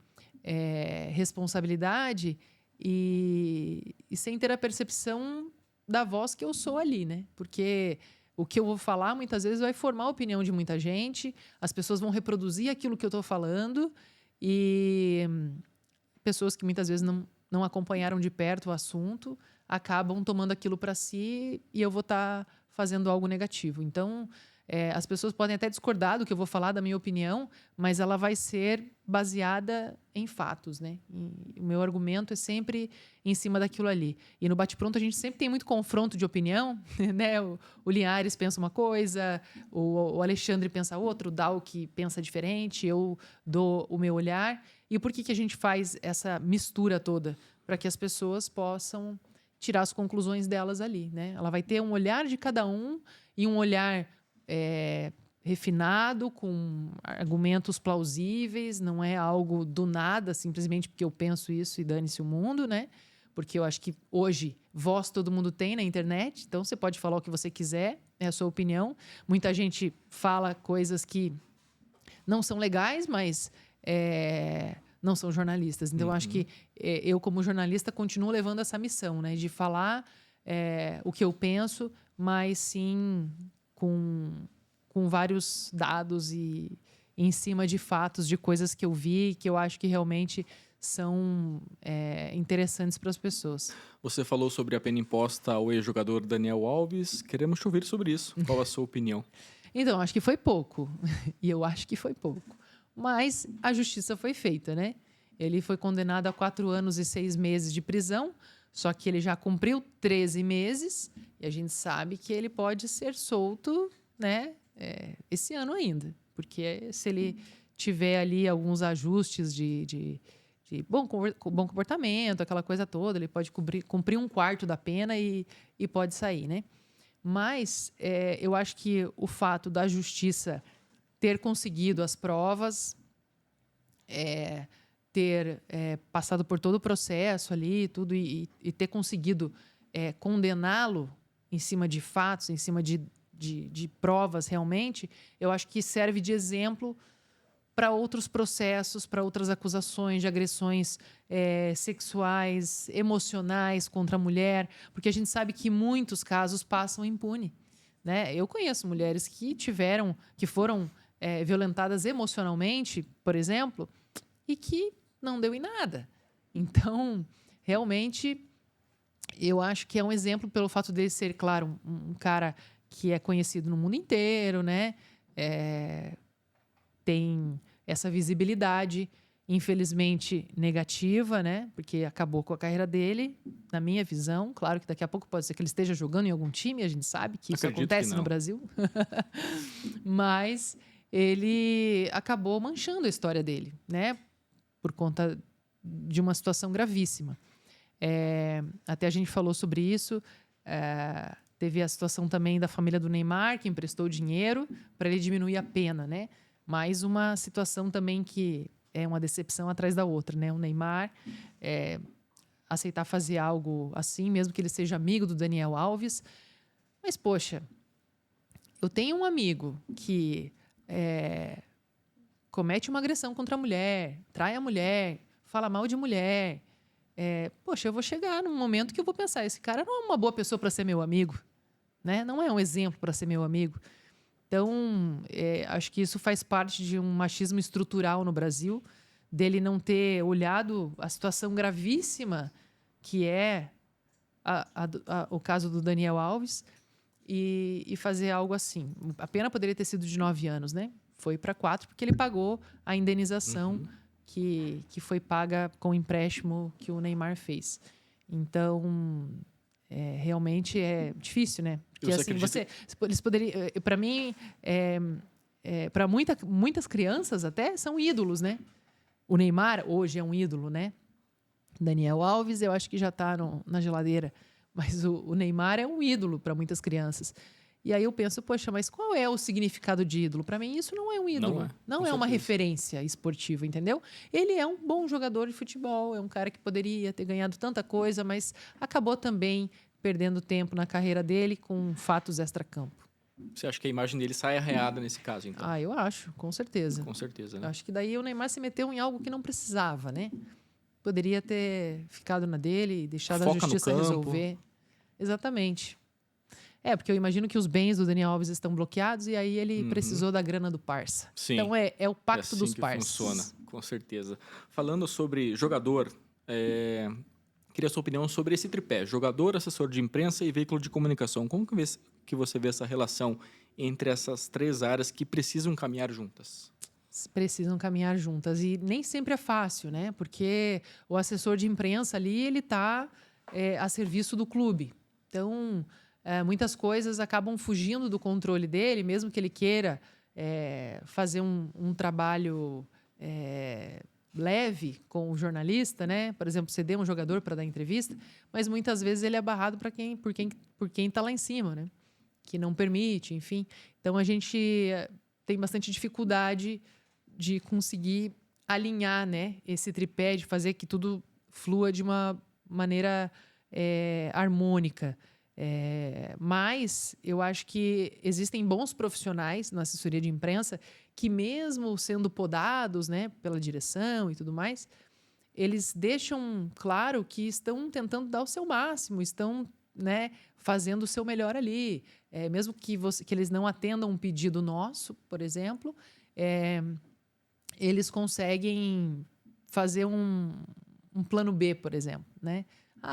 responsabilidade e sem ter a percepção da voz que eu sou ali, né? Porque o que eu vou falar, muitas vezes, vai formar a opinião de muita gente, as pessoas vão reproduzir aquilo que eu estou falando e pessoas que muitas vezes não acompanharam de perto o assunto acabam tomando aquilo para si e eu vou estar fazendo algo negativo. Então, as pessoas podem até discordar do que eu vou falar, da minha opinião, mas ela vai ser baseada em fatos, né? E o meu argumento é sempre em cima daquilo ali. E no Bate-Pronto a gente sempre tem muito confronto de opinião, né? O Linhares pensa uma coisa, o Alexandre pensa outra, o Dalk pensa diferente, eu dou o meu olhar. E por que a gente faz essa mistura toda? Para que as pessoas possam tirar as conclusões delas ali, né? Ela vai ter um olhar de cada um e um olhar refinado, com argumentos plausíveis, não é algo do nada, simplesmente porque eu penso isso e dane-se o mundo, né? Porque eu acho que hoje voz todo mundo tem na internet, então você pode falar o que você quiser, é a sua opinião. Muita gente fala coisas que não são legais, mas não são jornalistas. Então, eu acho que eu, como jornalista, continuo levando essa missão, né? De falar o que eu penso, mas sim com vários dados e em cima de fatos, de coisas que eu vi, que eu acho que realmente são interessantes para as pessoas. Você falou sobre a pena imposta ao ex-jogador Daniel Alves. Queremos te ouvir sobre isso. Qual a sua opinião? Então, acho que foi pouco. E eu acho que foi pouco. Mas a justiça foi feita, né? Ele foi condenado a 4 anos e 6 meses de prisão, só que ele já cumpriu 13 meses e a gente sabe que ele pode ser solto, né, esse ano ainda. Porque se ele tiver ali alguns ajustes de bom comportamento, aquela coisa toda, ele pode cumprir 1/4 da pena e pode sair, né? Mas eu acho que o fato da justiça ter conseguido as provas, ter passado por todo o processo ali tudo e ter conseguido condená-lo em cima de fatos, em cima de provas realmente, eu acho que serve de exemplo para outros processos, para outras acusações de agressões sexuais, emocionais contra a mulher, porque a gente sabe que muitos casos passam impune, né? Eu conheço mulheres que foram violentadas emocionalmente, por exemplo, e que não deu em nada. Então, realmente, eu acho que é um exemplo pelo fato dele ser, claro, um cara que é conhecido no mundo inteiro, né? Tem essa visibilidade, infelizmente negativa, né? Porque acabou com a carreira dele, na minha visão. Claro que daqui a pouco pode ser que ele esteja jogando em algum time, a gente sabe que isso acontece no Brasil. Mas ele acabou manchando a história dele, né? Por conta de uma situação gravíssima. Até a gente falou sobre isso. Teve a situação também da família do Neymar, que emprestou dinheiro para ele diminuir a pena, né? Mais uma situação também que é uma decepção atrás da outra, né? O Neymar aceitar fazer algo assim, mesmo que ele seja amigo do Daniel Alves. Mas, poxa, eu tenho um amigo que comete uma agressão contra a mulher, trai a mulher, fala mal de mulher. Poxa, eu vou chegar num momento que eu vou pensar, esse cara não é uma boa pessoa para ser meu amigo, né? Não é um exemplo para ser meu amigo. Então, acho que isso faz parte de um machismo estrutural no Brasil, dele não ter olhado a situação gravíssima que é o caso do Daniel Alves e fazer algo assim. A pena poderia ter sido de 9 anos, né? Foi para 4 porque ele pagou a indenização que foi paga com o empréstimo que o Neymar fez. Então, realmente é difícil, né? Porque assim, eles poderiam, para mim, para muitas crianças até são ídolos, né? O Neymar hoje é um ídolo, né? Daniel Alves, eu acho que já está na geladeira, mas o Neymar é um ídolo para muitas crianças. E aí eu penso, poxa, mas qual é o significado de ídolo? Para mim, isso não é um ídolo. Não é uma referência esportiva, entendeu? Ele é um bom jogador de futebol, é um cara que poderia ter ganhado tanta coisa, mas acabou também perdendo tempo na carreira dele com fatos extracampo. Você acha que a imagem dele sai arreada nesse caso, então? Eu acho, com certeza. Com certeza, né? Eu acho que daí o Neymar se meteu em algo que não precisava, né? Poderia ter ficado na dele e deixado a justiça resolver. Exatamente. Porque eu imagino que os bens do Daniel Alves estão bloqueados e aí ele precisou da grana do parça. Sim. Então é o pacto assim dos que parças. Funciona, com certeza. Falando sobre jogador, queria a sua opinião sobre esse tripé: jogador, assessor de imprensa e veículo de comunicação. Como que você vê essa relação entre essas 3 áreas que precisam caminhar juntas? Precisam caminhar juntas. E nem sempre é fácil, né? Porque o assessor de imprensa ali, ele está a serviço do clube. Então, muitas coisas acabam fugindo do controle dele, mesmo que ele queira fazer um trabalho leve com o jornalista, né? Por exemplo, ceder um jogador para dar entrevista, mas muitas vezes ele é barrado por quem está lá em cima, né? Que não permite, enfim. Então, a gente tem bastante dificuldade de conseguir alinhar, né, esse tripé, de fazer que tudo flua de uma maneira harmônica. Mas eu acho que existem bons profissionais na assessoria de imprensa que, mesmo sendo podados, né, pela direção e tudo mais, eles deixam claro que estão tentando dar o seu máximo, estão, né, fazendo o seu melhor ali. Mesmo que eles não atendam um pedido nosso, por exemplo, eles conseguem fazer um plano B, por exemplo, né?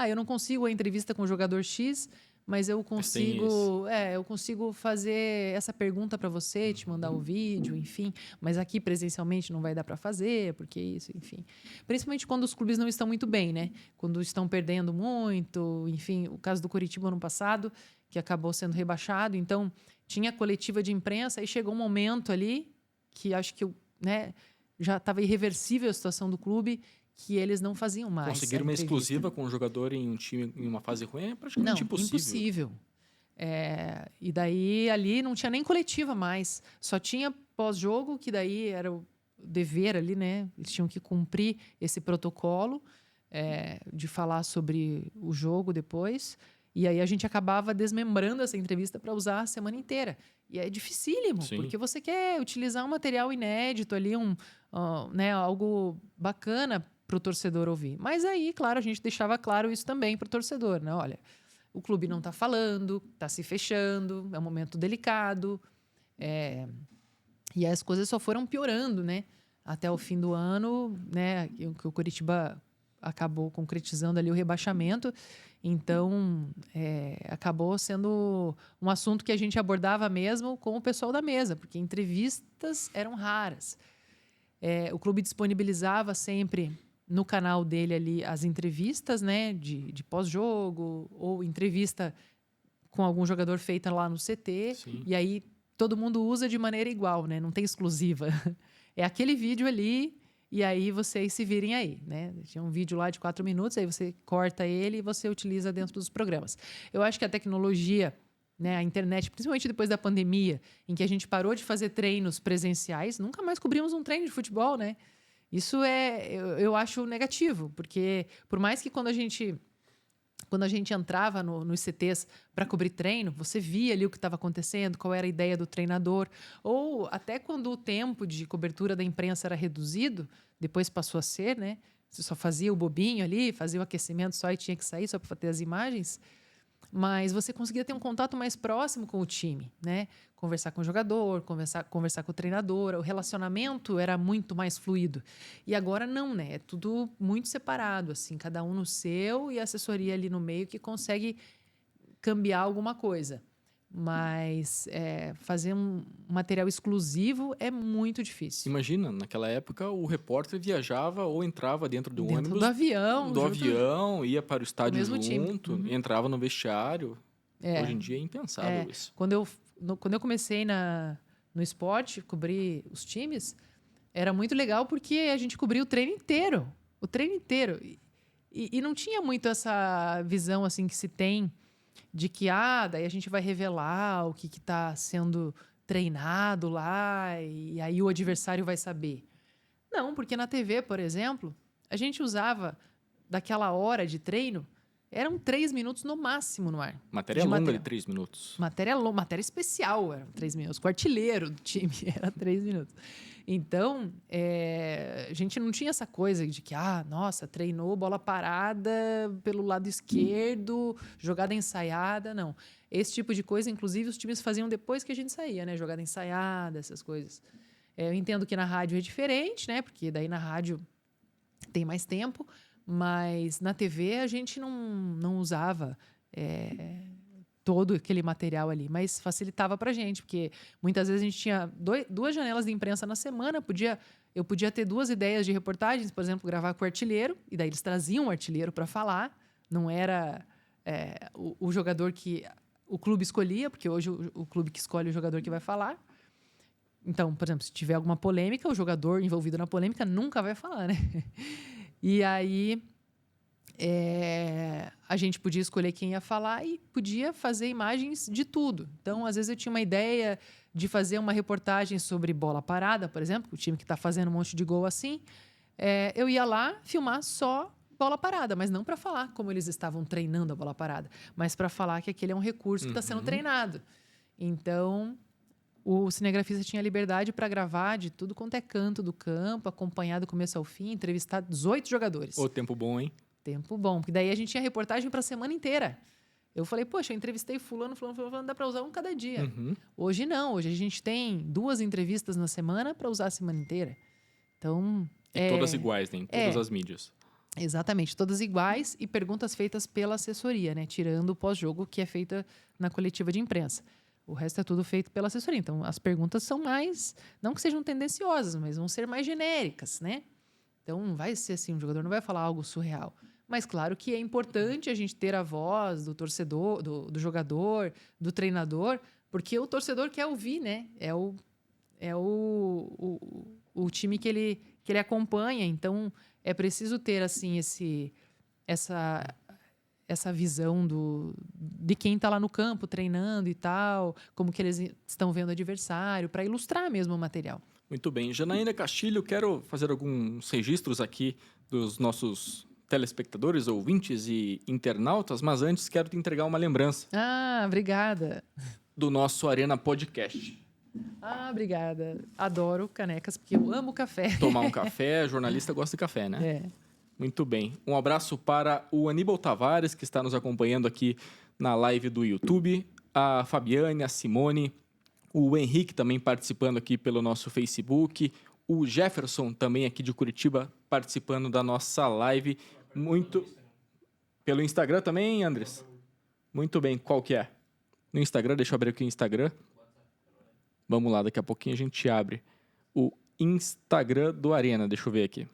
Eu não consigo a entrevista com o jogador X, mas eu consigo fazer essa pergunta para você, te mandar o vídeo, enfim. Mas aqui presencialmente não vai dar para fazer, porque isso, enfim. Principalmente quando os clubes não estão muito bem, né? Quando estão perdendo muito, enfim. O caso do Coritiba ano passado, que acabou sendo rebaixado. Então, tinha coletiva de imprensa e chegou um momento ali que acho que já estava irreversível a situação do clube, que eles não faziam mais. Conseguir uma exclusiva com um jogador em um time em uma fase ruim é praticamente impossível. E daí ali não tinha nem coletiva mais, só tinha pós-jogo, que daí era o dever ali, né? Eles tinham que cumprir esse protocolo de falar sobre o jogo depois. E aí a gente acabava desmembrando essa entrevista para usar a semana inteira. E é dificílimo, porque você quer utilizar um material inédito ali, algo bacana para o torcedor ouvir. Mas aí, claro, a gente deixava claro isso também para o torcedor, né? Olha, o clube não está falando, está se fechando, é um momento delicado. E as coisas só foram piorando, né? Até o fim do ano, né? Que o Coritiba acabou concretizando ali o rebaixamento. Então, acabou sendo um assunto que a gente abordava mesmo com o pessoal da mesa, porque entrevistas eram raras. O clube disponibilizava sempre no canal dele ali as entrevistas, né, de pós-jogo, ou entrevista com algum jogador feita lá no CT. Sim. E aí todo mundo usa de maneira igual, né? Não tem exclusiva. É aquele vídeo ali, e aí vocês se virem aí, né? Tinha um vídeo lá de 4 minutos, aí você corta ele e você utiliza dentro dos programas. Eu acho que a tecnologia né? A internet, principalmente depois da pandemia, em que a gente parou de fazer treinos presenciais, nunca mais cobrimos um treino de futebol, né? Isso eu acho negativo, porque por mais que quando a gente entrava nos CTs para cobrir treino, você via ali o que estava acontecendo, qual era a ideia do treinador, ou até quando o tempo de cobertura da imprensa era reduzido, depois passou a ser, né? Você só fazia o bobinho ali, fazia o aquecimento só e tinha que sair só para ter as imagens. Mas você conseguia ter um contato mais próximo com o time, né? Conversar com o jogador, conversar com o treinador. O relacionamento era muito mais fluido. E agora não, né? É tudo muito separado, assim, cada um no seu e a assessoria ali no meio que consegue cambiar alguma coisa. Mas fazer um material exclusivo é muito difícil. Imagina, naquela época o repórter viajava ou entrava dentro do ônibus, do avião, ia para o estádio mesmo time. junto, Uhum. entrava no vestiário. Hoje em dia é impensável isso. Quando eu comecei no esporte, cobrir os times, era muito legal porque a gente cobria o treino inteiro. O treino inteiro. E não tinha muito essa visão assim que se tem de que daí a gente vai revelar o que está sendo treinado lá e aí o adversário vai saber. Não, porque na TV, por exemplo, a gente usava daquela hora de treino, eram 3 minutos no máximo no ar. Matéria longa de 3 minutos. Matéria especial, eram 3 minutos. O artilheiro do time era 3 minutos. Então, a gente não tinha essa coisa de que, nossa, treinou bola parada pelo lado esquerdo, jogada ensaiada, não. Esse tipo de coisa, inclusive, os times faziam depois que a gente saía, né? Jogada ensaiada, essas coisas. Eu entendo que na rádio é diferente, né? Porque daí na rádio tem mais tempo, mas na TV a gente não usava todo aquele material ali, mas facilitava para a gente, porque muitas vezes a gente tinha 2 janelas de imprensa na semana, eu podia ter 2 ideias de reportagens, por exemplo, gravar com o artilheiro, e daí eles traziam o artilheiro para falar, não era o jogador que o clube escolhia, porque hoje o clube que escolhe o jogador que vai falar. Então, por exemplo, se tiver alguma polêmica, o jogador envolvido na polêmica nunca vai falar, né? E aí a gente podia escolher quem ia falar e podia fazer imagens de tudo. Então, às vezes eu tinha uma ideia de fazer uma reportagem sobre bola parada, por exemplo, o time que está fazendo um monte de gol assim. Eu ia lá filmar só bola parada, mas não para falar como eles estavam treinando a bola parada, mas para falar que aquele é um recurso que está sendo treinado. Então, o cinegrafista tinha liberdade para gravar de tudo quanto é canto do campo, acompanhar do começo ao fim, entrevistar 18 jogadores. Ô, tempo bom, hein? Tempo bom, porque daí a gente tinha reportagem para a semana inteira. Eu falei, poxa, eu entrevistei fulano, dá para usar um cada dia. Uhum. Hoje não, hoje a gente tem 2 entrevistas na semana para usar a semana inteira. Então, E todas iguais, né? Em todas as mídias. Exatamente, todas iguais e perguntas feitas pela assessoria, né? Tirando o pós-jogo que é feita na coletiva de imprensa. O resto é tudo feito pela assessoria. Então, as perguntas são mais... Não que sejam tendenciosas, mas vão ser mais genéricas, né? Então, não vai ser assim, o jogador não vai falar algo surreal. Mas, claro que é importante a gente ter a voz do torcedor, do jogador, do treinador, porque o torcedor quer ouvir, né? É o time que ele acompanha. Então, é preciso ter, assim, essa visão de quem está lá no campo treinando e tal, como que eles estão vendo o adversário, para ilustrar mesmo o material. Muito bem. Janaína Castilho, quero fazer alguns registros aqui dos nossos telespectadores, ouvintes e internautas, mas antes quero te entregar uma lembrança. Obrigada. Do nosso Arena Podcast. Obrigada. Adoro canecas, porque eu amo café. Tomar um café, jornalista gosta de café, né? Muito bem. Um abraço para o Aníbal Tavares, que está nos acompanhando aqui na live do YouTube, a Fabiane, a Simone, o Henrique também participando aqui pelo nosso Facebook, o Jefferson também aqui de Curitiba participando da nossa live. Pelo Instagram também, Andres? Muito bem. Qual que é? No Instagram, deixa eu abrir aqui o Instagram. Vamos lá, daqui a pouquinho a gente abre o Instagram do Arena. Deixa eu ver aqui.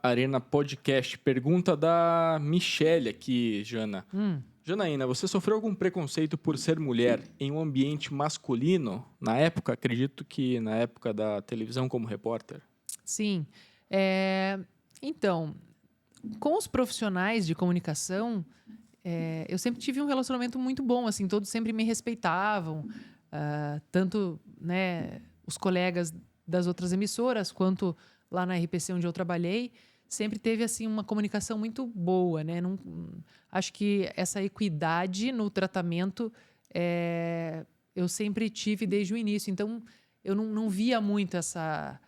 @Arena Podcast. Pergunta da Michele aqui, Jana. Janaína, você sofreu algum preconceito por ser mulher em um ambiente masculino na época? Acredito que na época da televisão como repórter. Sim. Então, com os profissionais de comunicação, eu sempre tive um relacionamento muito bom, assim, todos sempre me respeitavam, tanto, né, os colegas das outras emissoras, quanto lá na RPC, onde eu trabalhei, sempre teve assim uma comunicação muito boa, né? Não, acho que essa equidade no tratamento eu sempre tive desde o início. Então, eu não via muito essa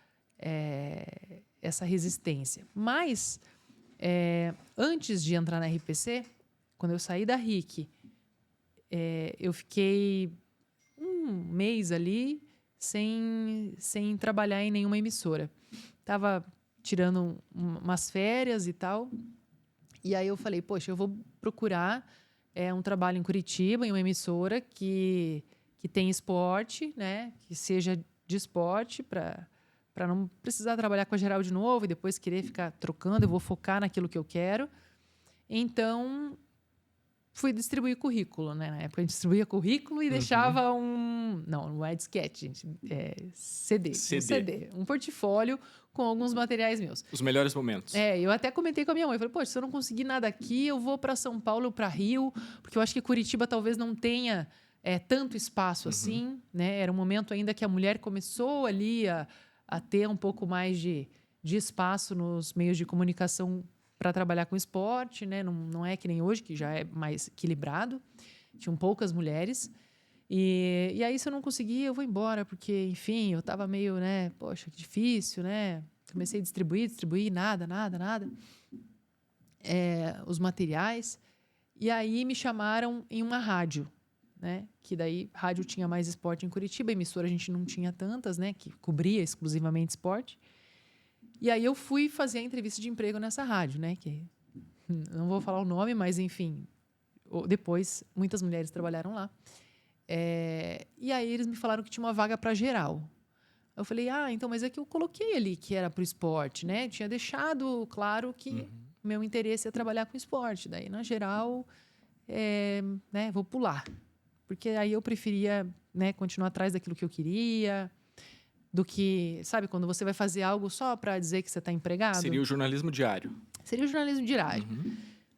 resistência. Mas, antes de entrar na RPC, quando eu saí da RIC, eu fiquei um mês ali sem trabalhar em nenhuma emissora. Estava tirando umas férias e tal. E aí eu falei, poxa, eu vou procurar um trabalho em Curitiba, em uma emissora que tem esporte, né? Que seja de esporte, para não precisar trabalhar com a geral de novo e depois querer ficar trocando. Eu vou focar naquilo que eu quero. Então, fui distribuir currículo, né? Na época a gente distribuía currículo e deixava não é disquete, gente. CD. Um CD. Um portfólio com alguns materiais meus. Os melhores momentos. Eu até comentei com a minha mãe. Falei, poxa, se eu não conseguir nada aqui, eu vou para São Paulo ou para Rio, porque eu acho que Curitiba talvez não tenha tanto espaço assim, né? Era um momento ainda que a mulher começou ali a ter um pouco mais de espaço nos meios de comunicação para trabalhar com esporte, né? Não é que nem hoje, que já é mais equilibrado. Tinham poucas mulheres. E aí, se eu não conseguir, eu vou embora, porque, enfim, eu estava meio, né? Poxa, que difícil, né? Comecei a distribuir, nada. Os materiais. E aí, me chamaram em uma rádio, né? Que daí, rádio tinha mais esporte em Curitiba, emissora a gente não tinha tantas, né? Que cobria exclusivamente esporte. E aí eu fui fazer a entrevista de emprego nessa rádio, né? Que não vou falar o nome, mas enfim, depois muitas mulheres trabalharam lá. E aí eles me falaram que tinha uma vaga para geral. Eu falei, então, mas é que eu coloquei ali que era para o esporte, né? Eu tinha deixado claro que meu interesse é trabalhar com esporte. Daí, na geral, né, vou pular. Porque aí eu preferia, né, continuar atrás daquilo que eu queria, do que, sabe, quando você vai fazer algo só para dizer que você está empregado. Seria o jornalismo diário. Seria o jornalismo diário.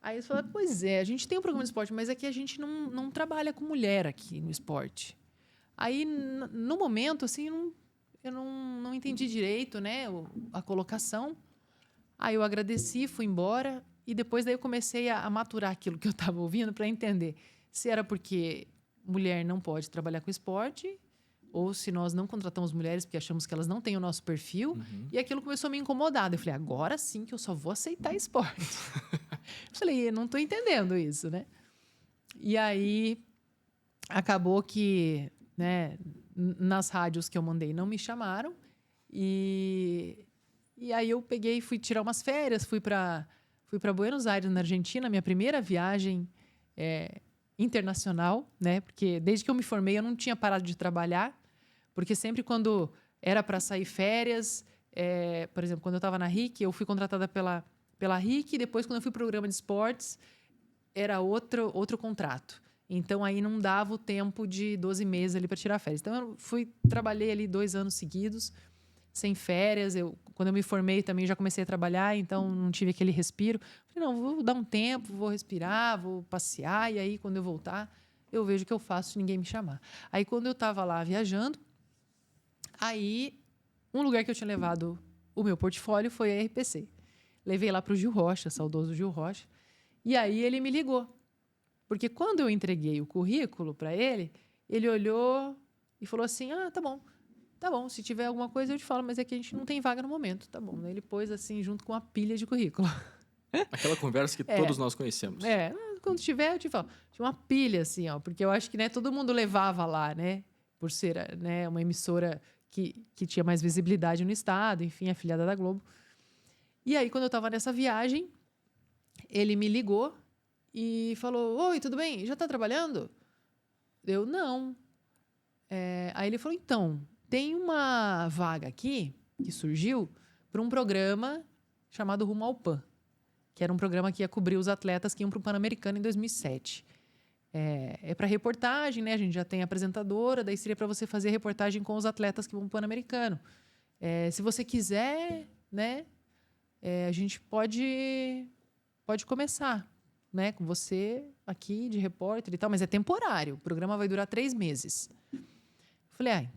Aí eles falaram, pois a gente tem um programa de esporte, mas aqui a gente não trabalha com mulher aqui no esporte. Aí, no momento, assim, eu não entendi direito, né, a colocação. Aí eu agradeci, fui embora, e depois daí eu comecei a maturar aquilo que eu estava ouvindo para entender se era porque mulher não pode trabalhar com esporte, ou se nós não contratamos mulheres porque achamos que elas não têm o nosso perfil. E aquilo começou a me incomodar. Eu falei, agora sim que eu só vou aceitar esporte. Eu falei, não estou entendendo isso, né? E aí, acabou que, né, nas rádios que eu mandei não me chamaram. E aí eu peguei e fui tirar umas férias, fui para Buenos Aires, na Argentina, minha primeira viagem internacional, né? Porque desde que eu me formei eu não tinha parado de trabalhar, porque sempre quando era para sair férias, por exemplo, quando eu estava na RIC, eu fui contratada pela RIC, e depois quando eu fui para o programa de esportes, era outro contrato. Então aí não dava o tempo de 12 meses ali para tirar férias. Então eu trabalhei ali 2 anos seguidos, sem férias. Quando eu me formei também já comecei a trabalhar, então não tive aquele respiro. Falei, não, vou dar um tempo, vou respirar, vou passear, e aí quando eu voltar, eu vejo o que eu faço se ninguém me chamar. Aí quando eu estava lá viajando, aí um lugar que eu tinha levado o meu portfólio foi a RPC. Levei lá para o Gil Rocha, saudoso Gil Rocha, e aí ele me ligou. Porque quando eu entreguei o currículo para ele, ele olhou e falou assim, tá bom, se tiver alguma coisa eu te falo, mas é que a gente não tem vaga no momento, tá bom. Daí ele pôs assim, junto com uma pilha de currículo. Aquela conversa que todos nós conhecemos. Quando tiver eu te falo. Tinha uma pilha assim, porque eu acho que, né, todo mundo levava lá, né, por ser, né, uma emissora que tinha mais visibilidade no estado, enfim, afiliada da Globo. E aí, quando eu estava nessa viagem, ele me ligou e falou, oi, tudo bem? Já está trabalhando? Eu, não. Aí ele falou, então, tem uma vaga aqui que surgiu para um programa chamado Rumo ao Pan, que era um programa que ia cobrir os atletas que iam para o Pan-Americano em 2007. É para reportagem, né? A gente já tem apresentadora, daí seria para você fazer reportagem com os atletas que vão para o Pan-Americano. Se você quiser, né? A gente pode começar. né, com você aqui de repórter e tal, mas é temporário. O programa vai durar 3 meses. Eu falei,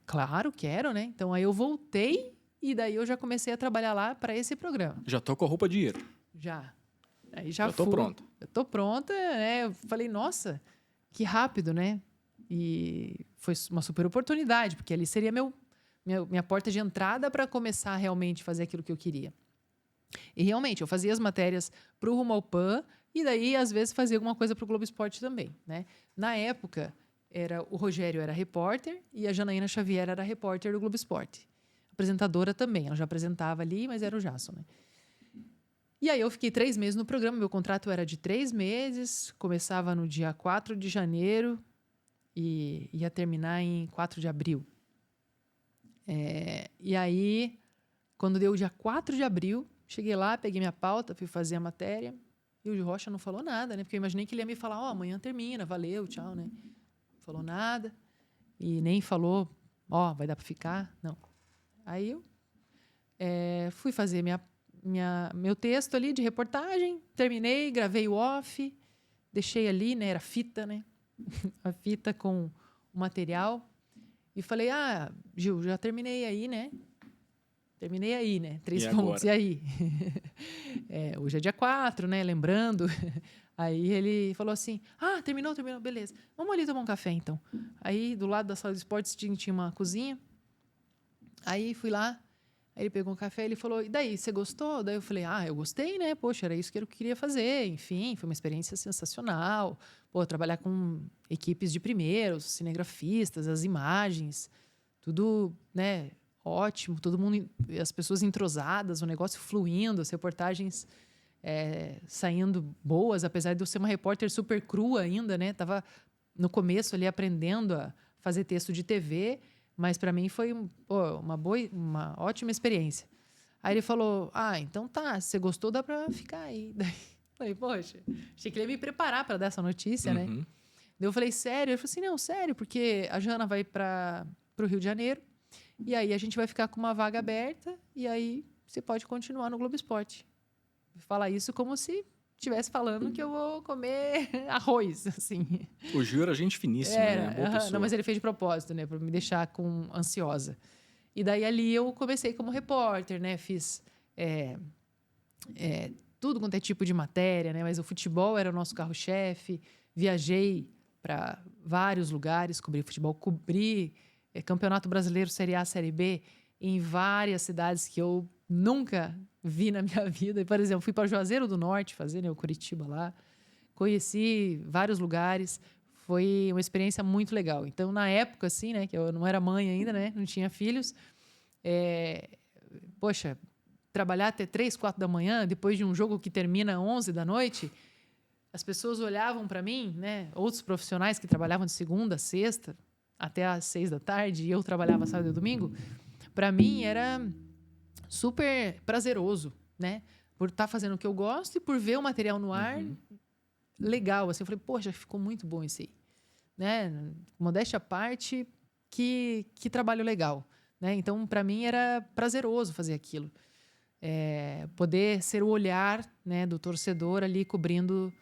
claro, quero, né? Então, aí eu voltei e daí eu já comecei a trabalhar lá para esse programa. Já tô com a roupa de ir. Já. Aí já tô fui. pronto. Eu tô pronta, né? Eu falei, nossa, que rápido, né? E foi uma super oportunidade, porque ali seria minha porta de entrada para começar a realmente fazer aquilo que eu queria. E realmente, eu fazia as matérias para o Rumo ao Pan e daí, às vezes, fazia alguma coisa para o Globo Esporte também, né? Na época, o Rogério era repórter e a Janaína Xavier era repórter do Globo Esporte. Apresentadora também, ela já apresentava ali, mas era o Jason, né? E aí eu fiquei 3 meses no programa, meu contrato era de 3 meses, começava no dia 4 de janeiro e ia terminar em 4 de abril. E aí, quando deu o dia 4 de abril, cheguei lá, peguei minha pauta, fui fazer a matéria e o Rocha não falou nada, né? Porque eu imaginei que ele ia me falar, amanhã termina, valeu, tchau, né? Não falou nada e nem falou, vai dar para ficar, não. Aí eu fui fazer meu texto ali de reportagem, terminei, gravei o off, deixei ali, né? Era fita, né? A fita com o material. E falei, Gil, já terminei aí, né? Terminei aí, né? 3 pontos, e aí? Hoje é dia 4, né? Lembrando. Aí ele falou assim, terminou, beleza. Vamos ali tomar um café, então. Aí, do lado da sala de esportes, tinha uma cozinha. Aí, fui lá. Aí ele pegou um café e ele falou, e daí, você gostou? Daí eu falei, eu gostei, né? Poxa, era isso que eu queria fazer. Enfim, foi uma experiência sensacional. Trabalhar com equipes de primeiros, cinegrafistas, as imagens, tudo, né? Ótimo, todo mundo, as pessoas entrosadas, o negócio fluindo, as reportagens saindo boas, apesar de eu ser uma repórter super crua ainda, né? Tava no começo ali aprendendo a fazer texto de TV, mas para mim foi uma ótima experiência. Aí ele falou, então tá, se você gostou, dá para ficar aí. Daí falei, poxa, achei que ele ia me preparar para dar essa notícia, né? Daí eu falei, sério? Ele falou assim, não, sério, porque a Jana vai para o Rio de Janeiro e aí a gente vai ficar com uma vaga aberta e aí você pode continuar no Globo Esporte. Falar isso como se estivesse falando que eu vou comer arroz, assim. O Gil era gente finíssima, né? Boa pessoa. Não, mas ele fez de propósito, né? Para me deixar ansiosa. E daí ali eu comecei como repórter, né? Fiz tudo quanto é tipo de matéria, né? Mas o futebol era o nosso carro-chefe. Viajei para vários lugares, cobri futebol, cobri Campeonato Brasileiro, Série A, Série B, em várias cidades que eu nunca vi na minha vida. E, por exemplo, fui para Juazeiro do Norte fazer, né, o Curitiba lá. Conheci vários lugares. Foi uma experiência muito legal. Então, na época, assim, né, que eu não era mãe ainda, né, não tinha filhos, poxa, trabalhar até 3, 4 da manhã, depois de um jogo que termina 11 da noite, as pessoas olhavam para mim, né, outros profissionais que trabalhavam de segunda a sexta, até às 6 da tarde, e eu trabalhava sábado e domingo, para mim era super prazeroso, né? Por estar fazendo o que eu gosto e por ver o material no ar legal. Assim, eu falei, poxa, ficou muito bom isso aí. Né? Modéstia à parte, que trabalho legal. Né? Então, para mim, era prazeroso fazer aquilo. Poder ser o olhar, né, do torcedor ali cobrindo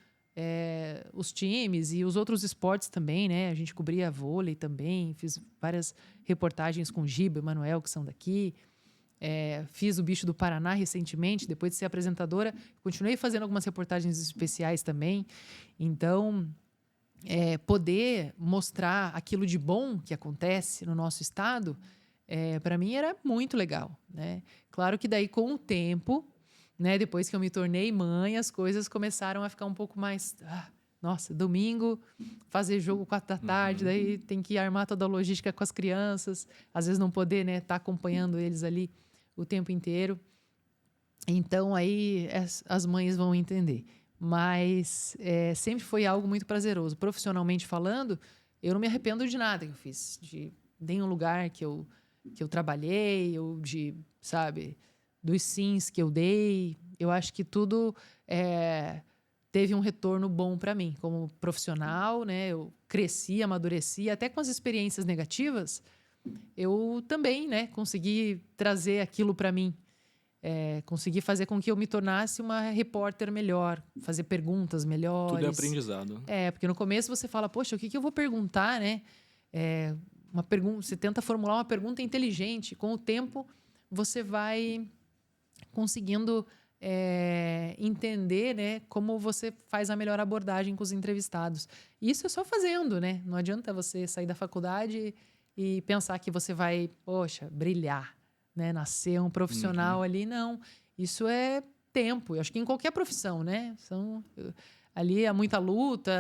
os times e os outros esportes também, né? A gente cobria vôlei também, fiz várias reportagens com o Giba e o Manuel, que são daqui. Fiz o Bicho do Paraná recentemente, depois de ser apresentadora. Continuei fazendo algumas reportagens especiais também. Então, poder mostrar aquilo de bom que acontece no nosso estado, para mim era muito legal, né? Claro que daí, com o tempo, né, depois que eu me tornei mãe, as coisas começaram a ficar um pouco mais... nossa, domingo, fazer jogo 4 da tarde, daí tem que armar toda a logística com as crianças, às vezes não poder, né, estar acompanhando eles ali o tempo inteiro. Então, aí as mães vão entender. Mas sempre foi algo muito prazeroso. Profissionalmente falando, eu não me arrependo de nada que eu fiz. De nenhum lugar que eu trabalhei, ou de, sabe, dos sims que eu dei. Eu acho que tudo teve um retorno bom para mim. Como profissional, né? Eu cresci, amadureci. Até com as experiências negativas, eu também, né, consegui trazer aquilo para mim. conseguir fazer com que eu me tornasse uma repórter melhor, fazer perguntas melhores. Tudo é aprendizado. Porque no começo você fala, poxa, o que eu vou perguntar, né? Uma pergunta, você tenta formular uma pergunta inteligente. Com o tempo, você vai conseguindo entender, né, como você faz a melhor abordagem com os entrevistados. Isso é só fazendo, né? Não adianta você sair da faculdade e pensar que você vai, poxa, brilhar, né? Nascer um profissional ali. Não. Isso é tempo. Eu acho que em qualquer profissão, né? Ali há muita luta,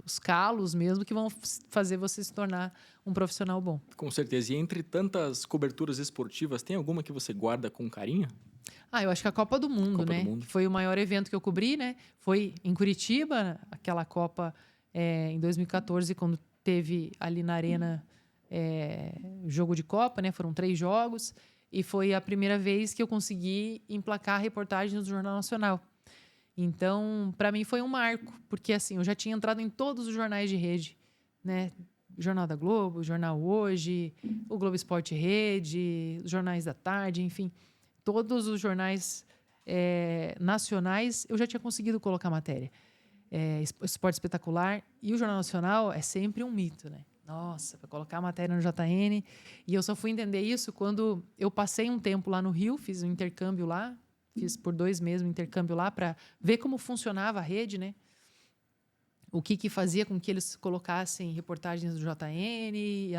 os calos mesmo que vão fazer você se tornar um profissional bom. Com certeza. E entre tantas coberturas esportivas, tem alguma que você guarda com carinho? Eu acho que a Copa do Mundo, Copa né? do Mundo. Que foi o maior evento que eu cobri, né? Foi em Curitiba, aquela Copa em 2014, quando teve ali na Arena jogo de Copa, né? Foram 3 jogos. E foi a primeira vez que eu consegui emplacar reportagens no Jornal Nacional. Então, para mim foi um marco, porque assim, eu já tinha entrado em todos os jornais de rede, né? Jornal da Globo, Jornal Hoje, o Globo Esporte Rede, os jornais da tarde, enfim. Todos os jornais nacionais eu já tinha conseguido colocar matéria. Esporte Espetacular. E o Jornal Nacional é sempre um mito, né? Nossa, para colocar a matéria no JN. E eu só fui entender isso quando eu passei um tempo lá no Rio, fiz um intercâmbio lá. Fiz por 2 meses um intercâmbio lá para ver como funcionava a rede, né? O que fazia com que eles colocassem reportagens do JN e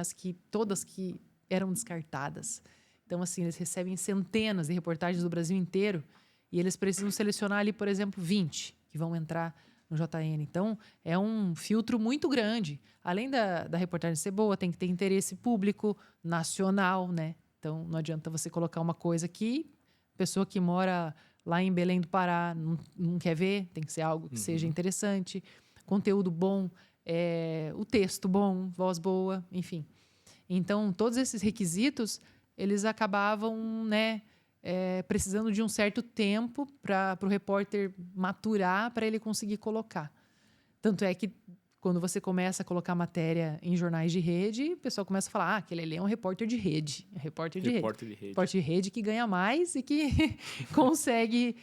todas que eram descartadas. Então, assim, eles recebem centenas de reportagens do Brasil inteiro e eles precisam selecionar ali, por exemplo, 20 que vão entrar no JN. Então, é um filtro muito grande. Além da reportagem ser boa, tem que ter interesse público, nacional, né? Então, não adianta você colocar uma coisa que pessoa que mora lá em Belém do Pará não quer ver, tem que ser algo que seja interessante, conteúdo bom, o texto bom, voz boa, enfim. Então, todos esses requisitos, eles acabavam, né, precisando de um certo tempo para o repórter maturar para ele conseguir colocar. Tanto é que quando você começa a colocar matéria em jornais de rede, o pessoal começa a falar, aquele ali é um repórter de rede. Repórter de rede que ganha mais e que consegue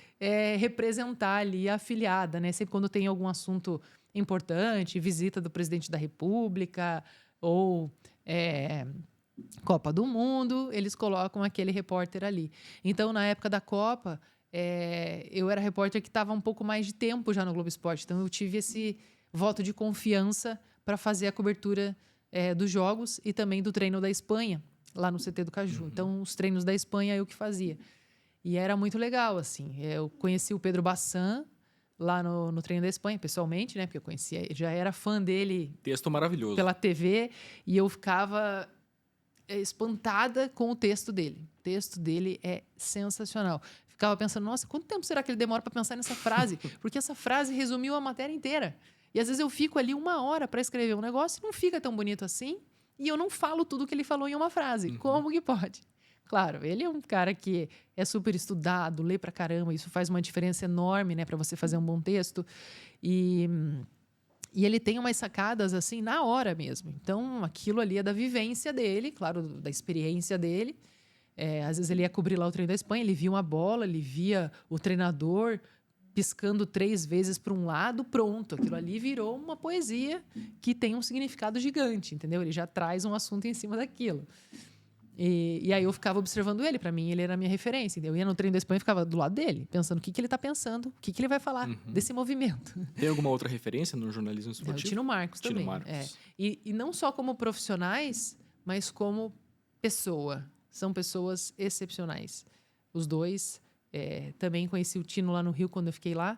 representar ali a afiliada, né? Sempre quando tem algum assunto importante, visita do presidente da República ou Copa do Mundo, eles colocam aquele repórter ali. Então, na época da Copa, eu era repórter que estava um pouco mais de tempo já no Globo Esporte. Então, eu tive esse voto de confiança para fazer a cobertura dos jogos e também do treino da Espanha, lá no CT do Caju. Então, os treinos da Espanha eu que fazia. E era muito legal, assim. Eu conheci o Pedro Bassan lá no treino da Espanha, pessoalmente, né? Porque eu conhecia, já era fã dele. Texto maravilhoso. Pela TV, e eu ficava espantada com o texto dele. O texto dele é sensacional. Ficava pensando, nossa, quanto tempo será que ele demora para pensar nessa frase? Porque essa frase resumiu a matéria inteira. E às vezes eu fico ali 1 hora para escrever um negócio e não fica tão bonito assim, e eu não falo tudo que ele falou em uma frase. Como que pode? Claro, ele é um cara que é super estudado, lê pra caramba, isso faz uma diferença enorme, né, para você fazer um bom texto. E ele tem umas sacadas assim na hora mesmo. Então, aquilo ali é da vivência dele, claro, da experiência dele. Às vezes ele ia cobrir lá o treino da Espanha, ele via uma bola, ele via o treinador piscando 3 vezes para um lado, pronto. Aquilo ali virou uma poesia que tem um significado gigante, entendeu? Ele já traz um assunto em cima daquilo. E aí eu ficava observando ele. Para mim, ele era a minha referência. Eu ia no treino da Espanha e ficava do lado dele, pensando o que ele está pensando, o que ele vai falar desse movimento. Tem alguma outra referência no jornalismo esportivo? O Tino Marcos também. Tino Marcos. E não só como profissionais, mas como pessoa. São pessoas excepcionais. Os dois. Também conheci o Tino lá no Rio, quando eu fiquei lá.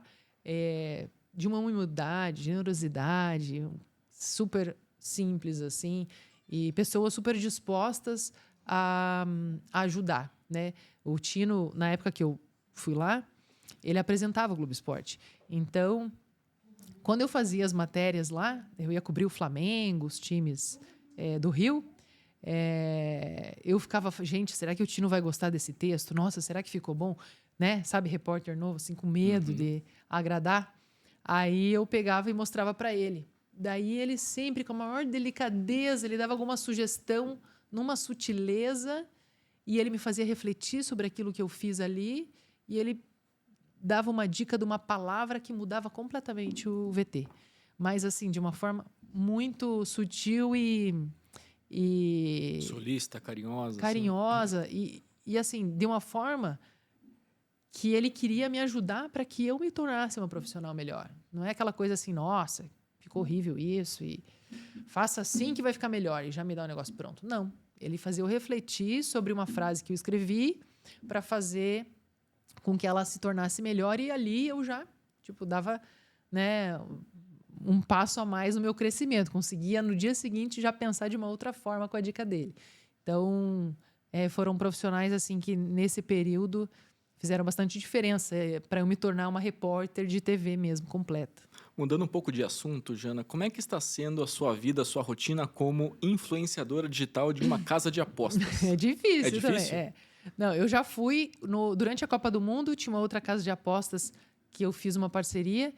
De uma humildade, generosidade, super simples, assim. E pessoas super dispostas a ajudar, né? O Tino, na época que eu fui lá, ele apresentava o Globo Esporte. Então, quando eu fazia as matérias lá, eu ia cobrir o Flamengo, os times do Rio, eu ficava, gente, será que o Tino vai gostar desse texto? Nossa, será que ficou bom? Né? Sabe, repórter novo, assim, com medo de agradar. Aí eu pegava e mostrava para ele. Daí ele sempre, com a maior delicadeza, ele dava alguma sugestão, numa sutileza, e ele me fazia refletir sobre aquilo que eu fiz ali, e ele dava uma dica de uma palavra que mudava completamente o VT. Mas, assim, de uma forma muito sutil e Solista, carinhosa. carinhosa. E, assim, de uma forma que ele queria me ajudar para que eu me tornasse uma profissional melhor. Não é aquela coisa assim, nossa, ficou horrível isso, e faça assim que vai ficar melhor, e já me dá o negócio pronto. Não. Ele fazia eu refletir sobre uma frase que eu escrevi para fazer com que ela se tornasse melhor, e ali eu já, tipo, dava, né, um passo a mais no meu crescimento. Conseguia, no dia seguinte, já pensar de uma outra forma com a dica dele. Então, foram profissionais, assim, que nesse período fizeram bastante diferença para eu me tornar uma repórter de TV mesmo, completa. Mudando um pouco de assunto, Jana, como é que está sendo a sua vida, a sua rotina como influenciadora digital de uma casa de apostas? É difícil, É difícil? também. Não, eu já fui, durante a Copa do Mundo, tinha uma outra casa de apostas que eu fiz uma parceria,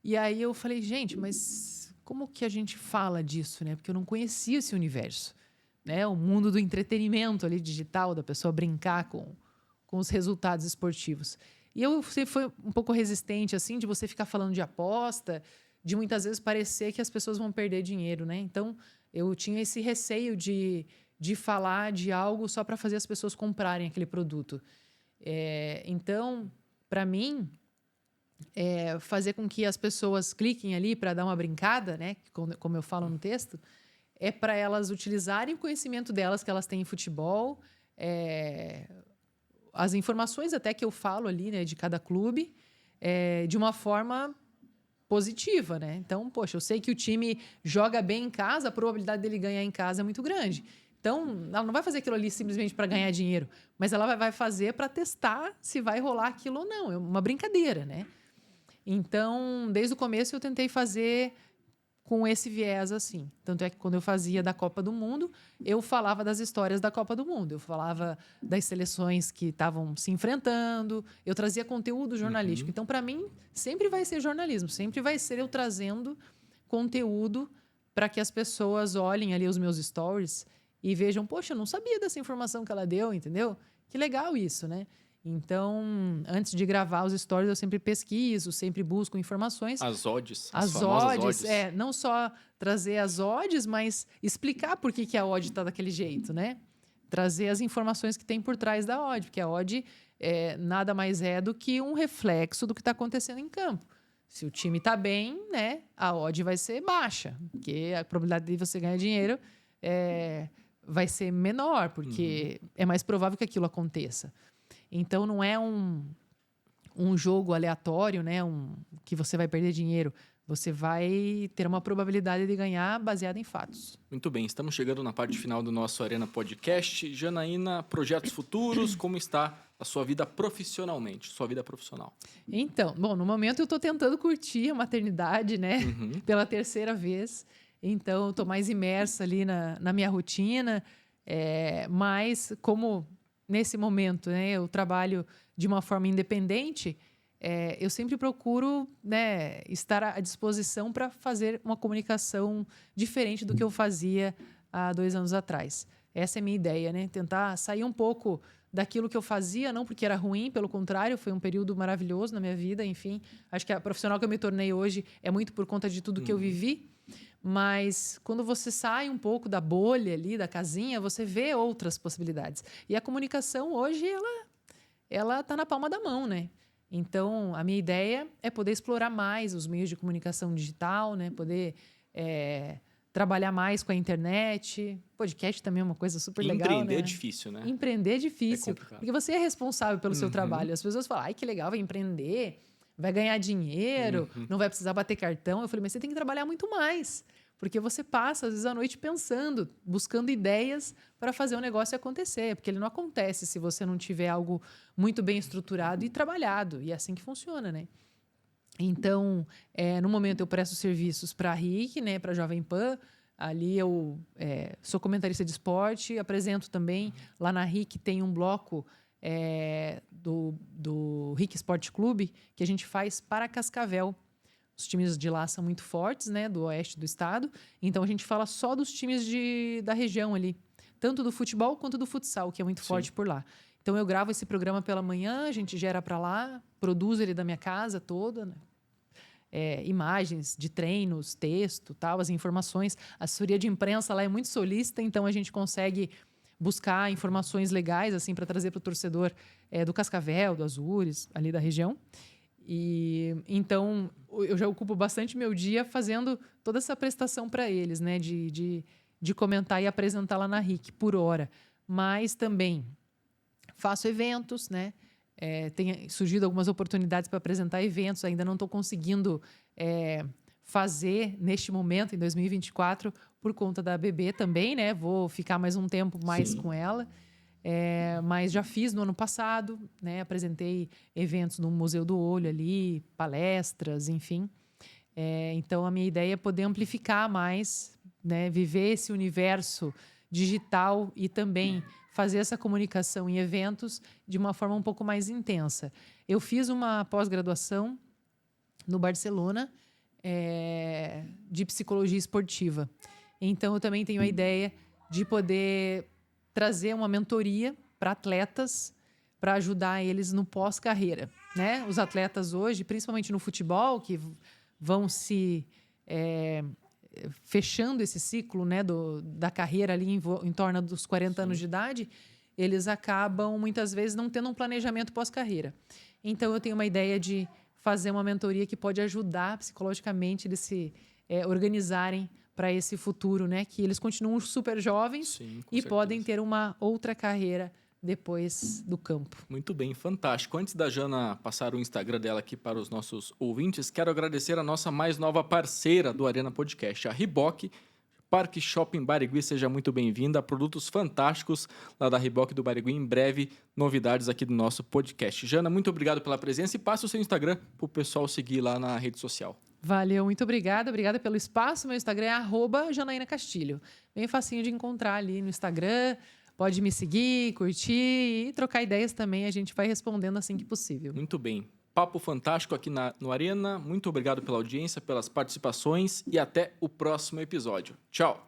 e aí eu falei, gente, mas como que a gente fala disso, né? Porque eu não conhecia esse universo, né? O mundo do entretenimento ali digital, da pessoa brincar com os resultados esportivos. E eu sempre fui um pouco resistente, assim, de você ficar falando de aposta, de muitas vezes parecer que as pessoas vão perder dinheiro, né? Então, eu tinha esse receio de falar de algo só para fazer as pessoas comprarem aquele produto. Então, para mim, fazer com que as pessoas cliquem ali para dar uma brincada, né? Como eu falo no texto, é para elas utilizarem o conhecimento delas que elas têm em futebol, as informações até que eu falo ali, né, de cada clube, de uma forma positiva, né? Então, poxa, eu sei que o time joga bem em casa, a probabilidade dele ganhar em casa é muito grande. Então, ela não vai fazer aquilo ali simplesmente para ganhar dinheiro, mas ela vai fazer para testar se vai rolar aquilo ou não. É uma brincadeira, né? Então, desde o começo eu tentei fazer com esse viés assim. Tanto é que quando eu fazia da Copa do Mundo, eu falava das histórias da Copa do Mundo. Eu falava das seleções que estavam se enfrentando. Eu trazia conteúdo jornalístico. Então, para mim, sempre vai ser jornalismo. Sempre vai ser eu trazendo conteúdo para que as pessoas olhem ali os meus stories e vejam, poxa, eu não sabia dessa informação que ela deu, entendeu? Que legal isso, né? Então, antes de gravar os stories, eu sempre pesquiso, sempre busco informações. As odds. As famosas odds, não só trazer as odds, mas explicar por que a odd está daquele jeito, né? Trazer as informações que tem por trás da odd, porque a odd nada mais é do que um reflexo do que está acontecendo em campo. Se o time está bem, né, a odd vai ser baixa, porque a probabilidade de você ganhar dinheiro vai ser menor, porque é mais provável que aquilo aconteça. Então, não é um jogo aleatório, né? Que você vai perder dinheiro. Você vai ter uma probabilidade de ganhar baseada em fatos. Muito bem, estamos chegando na parte final do nosso Arena Podcast. Janaína, projetos futuros, como está a sua vida profissionalmente, sua vida profissional? Então, bom, no momento eu estou tentando curtir a maternidade, né? Pela terceira vez. Então, eu estou mais imersa ali na minha rotina. Mas, como nesse momento, né, eu trabalho de uma forma independente, eu sempre procuro, né, estar à disposição para fazer uma comunicação diferente do que eu fazia há 2 anos atrás. Essa é a minha ideia, né? Tentar sair um pouco daquilo que eu fazia, não porque era ruim, pelo contrário, foi um período maravilhoso na minha vida, enfim. Acho que a profissional que eu me tornei hoje é muito por conta de tudo que eu vivi. Mas quando você sai um pouco da bolha ali, da casinha, você vê outras possibilidades. E a comunicação hoje, ela está na palma da mão, né? Então, a minha ideia é poder explorar mais os meios de comunicação digital, né? Poder trabalhar mais com a internet. Podcast também é uma coisa super legal, Empreender né? é difícil, né? Empreender é difícil. complicado. Porque você é responsável pelo seu trabalho. As pessoas falam, ai, que legal, vai empreender, vai ganhar dinheiro, não vai precisar bater cartão. Eu falei, mas você tem que trabalhar muito mais. Porque você passa, às vezes, a noite pensando, buscando ideias para fazer o negócio acontecer. Porque ele não acontece se você não tiver algo muito bem estruturado e trabalhado. E é assim que funciona, né? Então, no momento, eu presto serviços para a RIC, né, para a Jovem Pan. Ali eu sou comentarista de esporte, apresento também. Lá na RIC tem um bloco do RIC Esporte Clube que a gente faz para Cascavel. Os times de lá são muito fortes, né, do oeste do estado. Então, a gente fala só dos times da região ali, tanto do futebol quanto do futsal, que é muito forte por lá. Então eu gravo esse programa pela manhã, a gente gera para lá, produzo ele da minha casa toda, né? Imagens de treinos, texto, tal, as informações. A assessoria de imprensa lá é muito solícita, então a gente consegue buscar informações legais assim para trazer para o torcedor do Cascavel, do Azures, ali da região. E então eu já ocupo bastante meu dia fazendo toda essa prestação para eles, né, de comentar e apresentar lá na RIC por hora. Mas também faço eventos, né? Tem surgido algumas oportunidades para apresentar eventos. Ainda não estou conseguindo fazer neste momento, em 2024, por conta da bebê também, né? Vou ficar mais um tempo mais com ela. Mas já fiz no ano passado, né? Apresentei eventos no Museu do Olho ali, palestras, enfim. Então, a minha ideia é poder amplificar mais, né? Viver esse universo digital e também fazer essa comunicação em eventos de uma forma um pouco mais intensa. Eu fiz uma pós-graduação no Barcelona de psicologia esportiva. Então, eu também tenho a ideia de poder trazer uma mentoria para atletas para ajudar eles no pós-carreira, né? Os atletas hoje, principalmente no futebol, que vão se fechando esse ciclo, né, da carreira ali em torno dos 40 anos de idade, eles acabam, muitas vezes, não tendo um planejamento pós-carreira. Então, eu tenho uma ideia de fazer uma mentoria que pode ajudar psicologicamente eles se organizarem para esse futuro, né? Que eles continuam super jovens e podem ter uma outra carreira depois do campo. Muito bem, fantástico. Antes da Jana passar o Instagram dela aqui para os nossos ouvintes, quero agradecer a nossa mais nova parceira do Arena Podcast, a Riboc, Parque Shopping Barigui. Seja muito bem-vinda. Produtos fantásticos lá da Riboc do Barigui. Em breve, novidades aqui do nosso podcast. Jana, muito obrigado pela presença e passa o seu Instagram para o pessoal seguir lá na rede social. Valeu, muito obrigada. Obrigada pelo espaço. Meu Instagram é @JanaínaCastilho. Bem facinho de encontrar ali no Instagram. Pode me seguir, curtir e trocar ideias também. A gente vai respondendo assim que possível. Muito bem. Papo fantástico aqui no Arena. Muito obrigado pela audiência, pelas participações e até o próximo episódio. Tchau!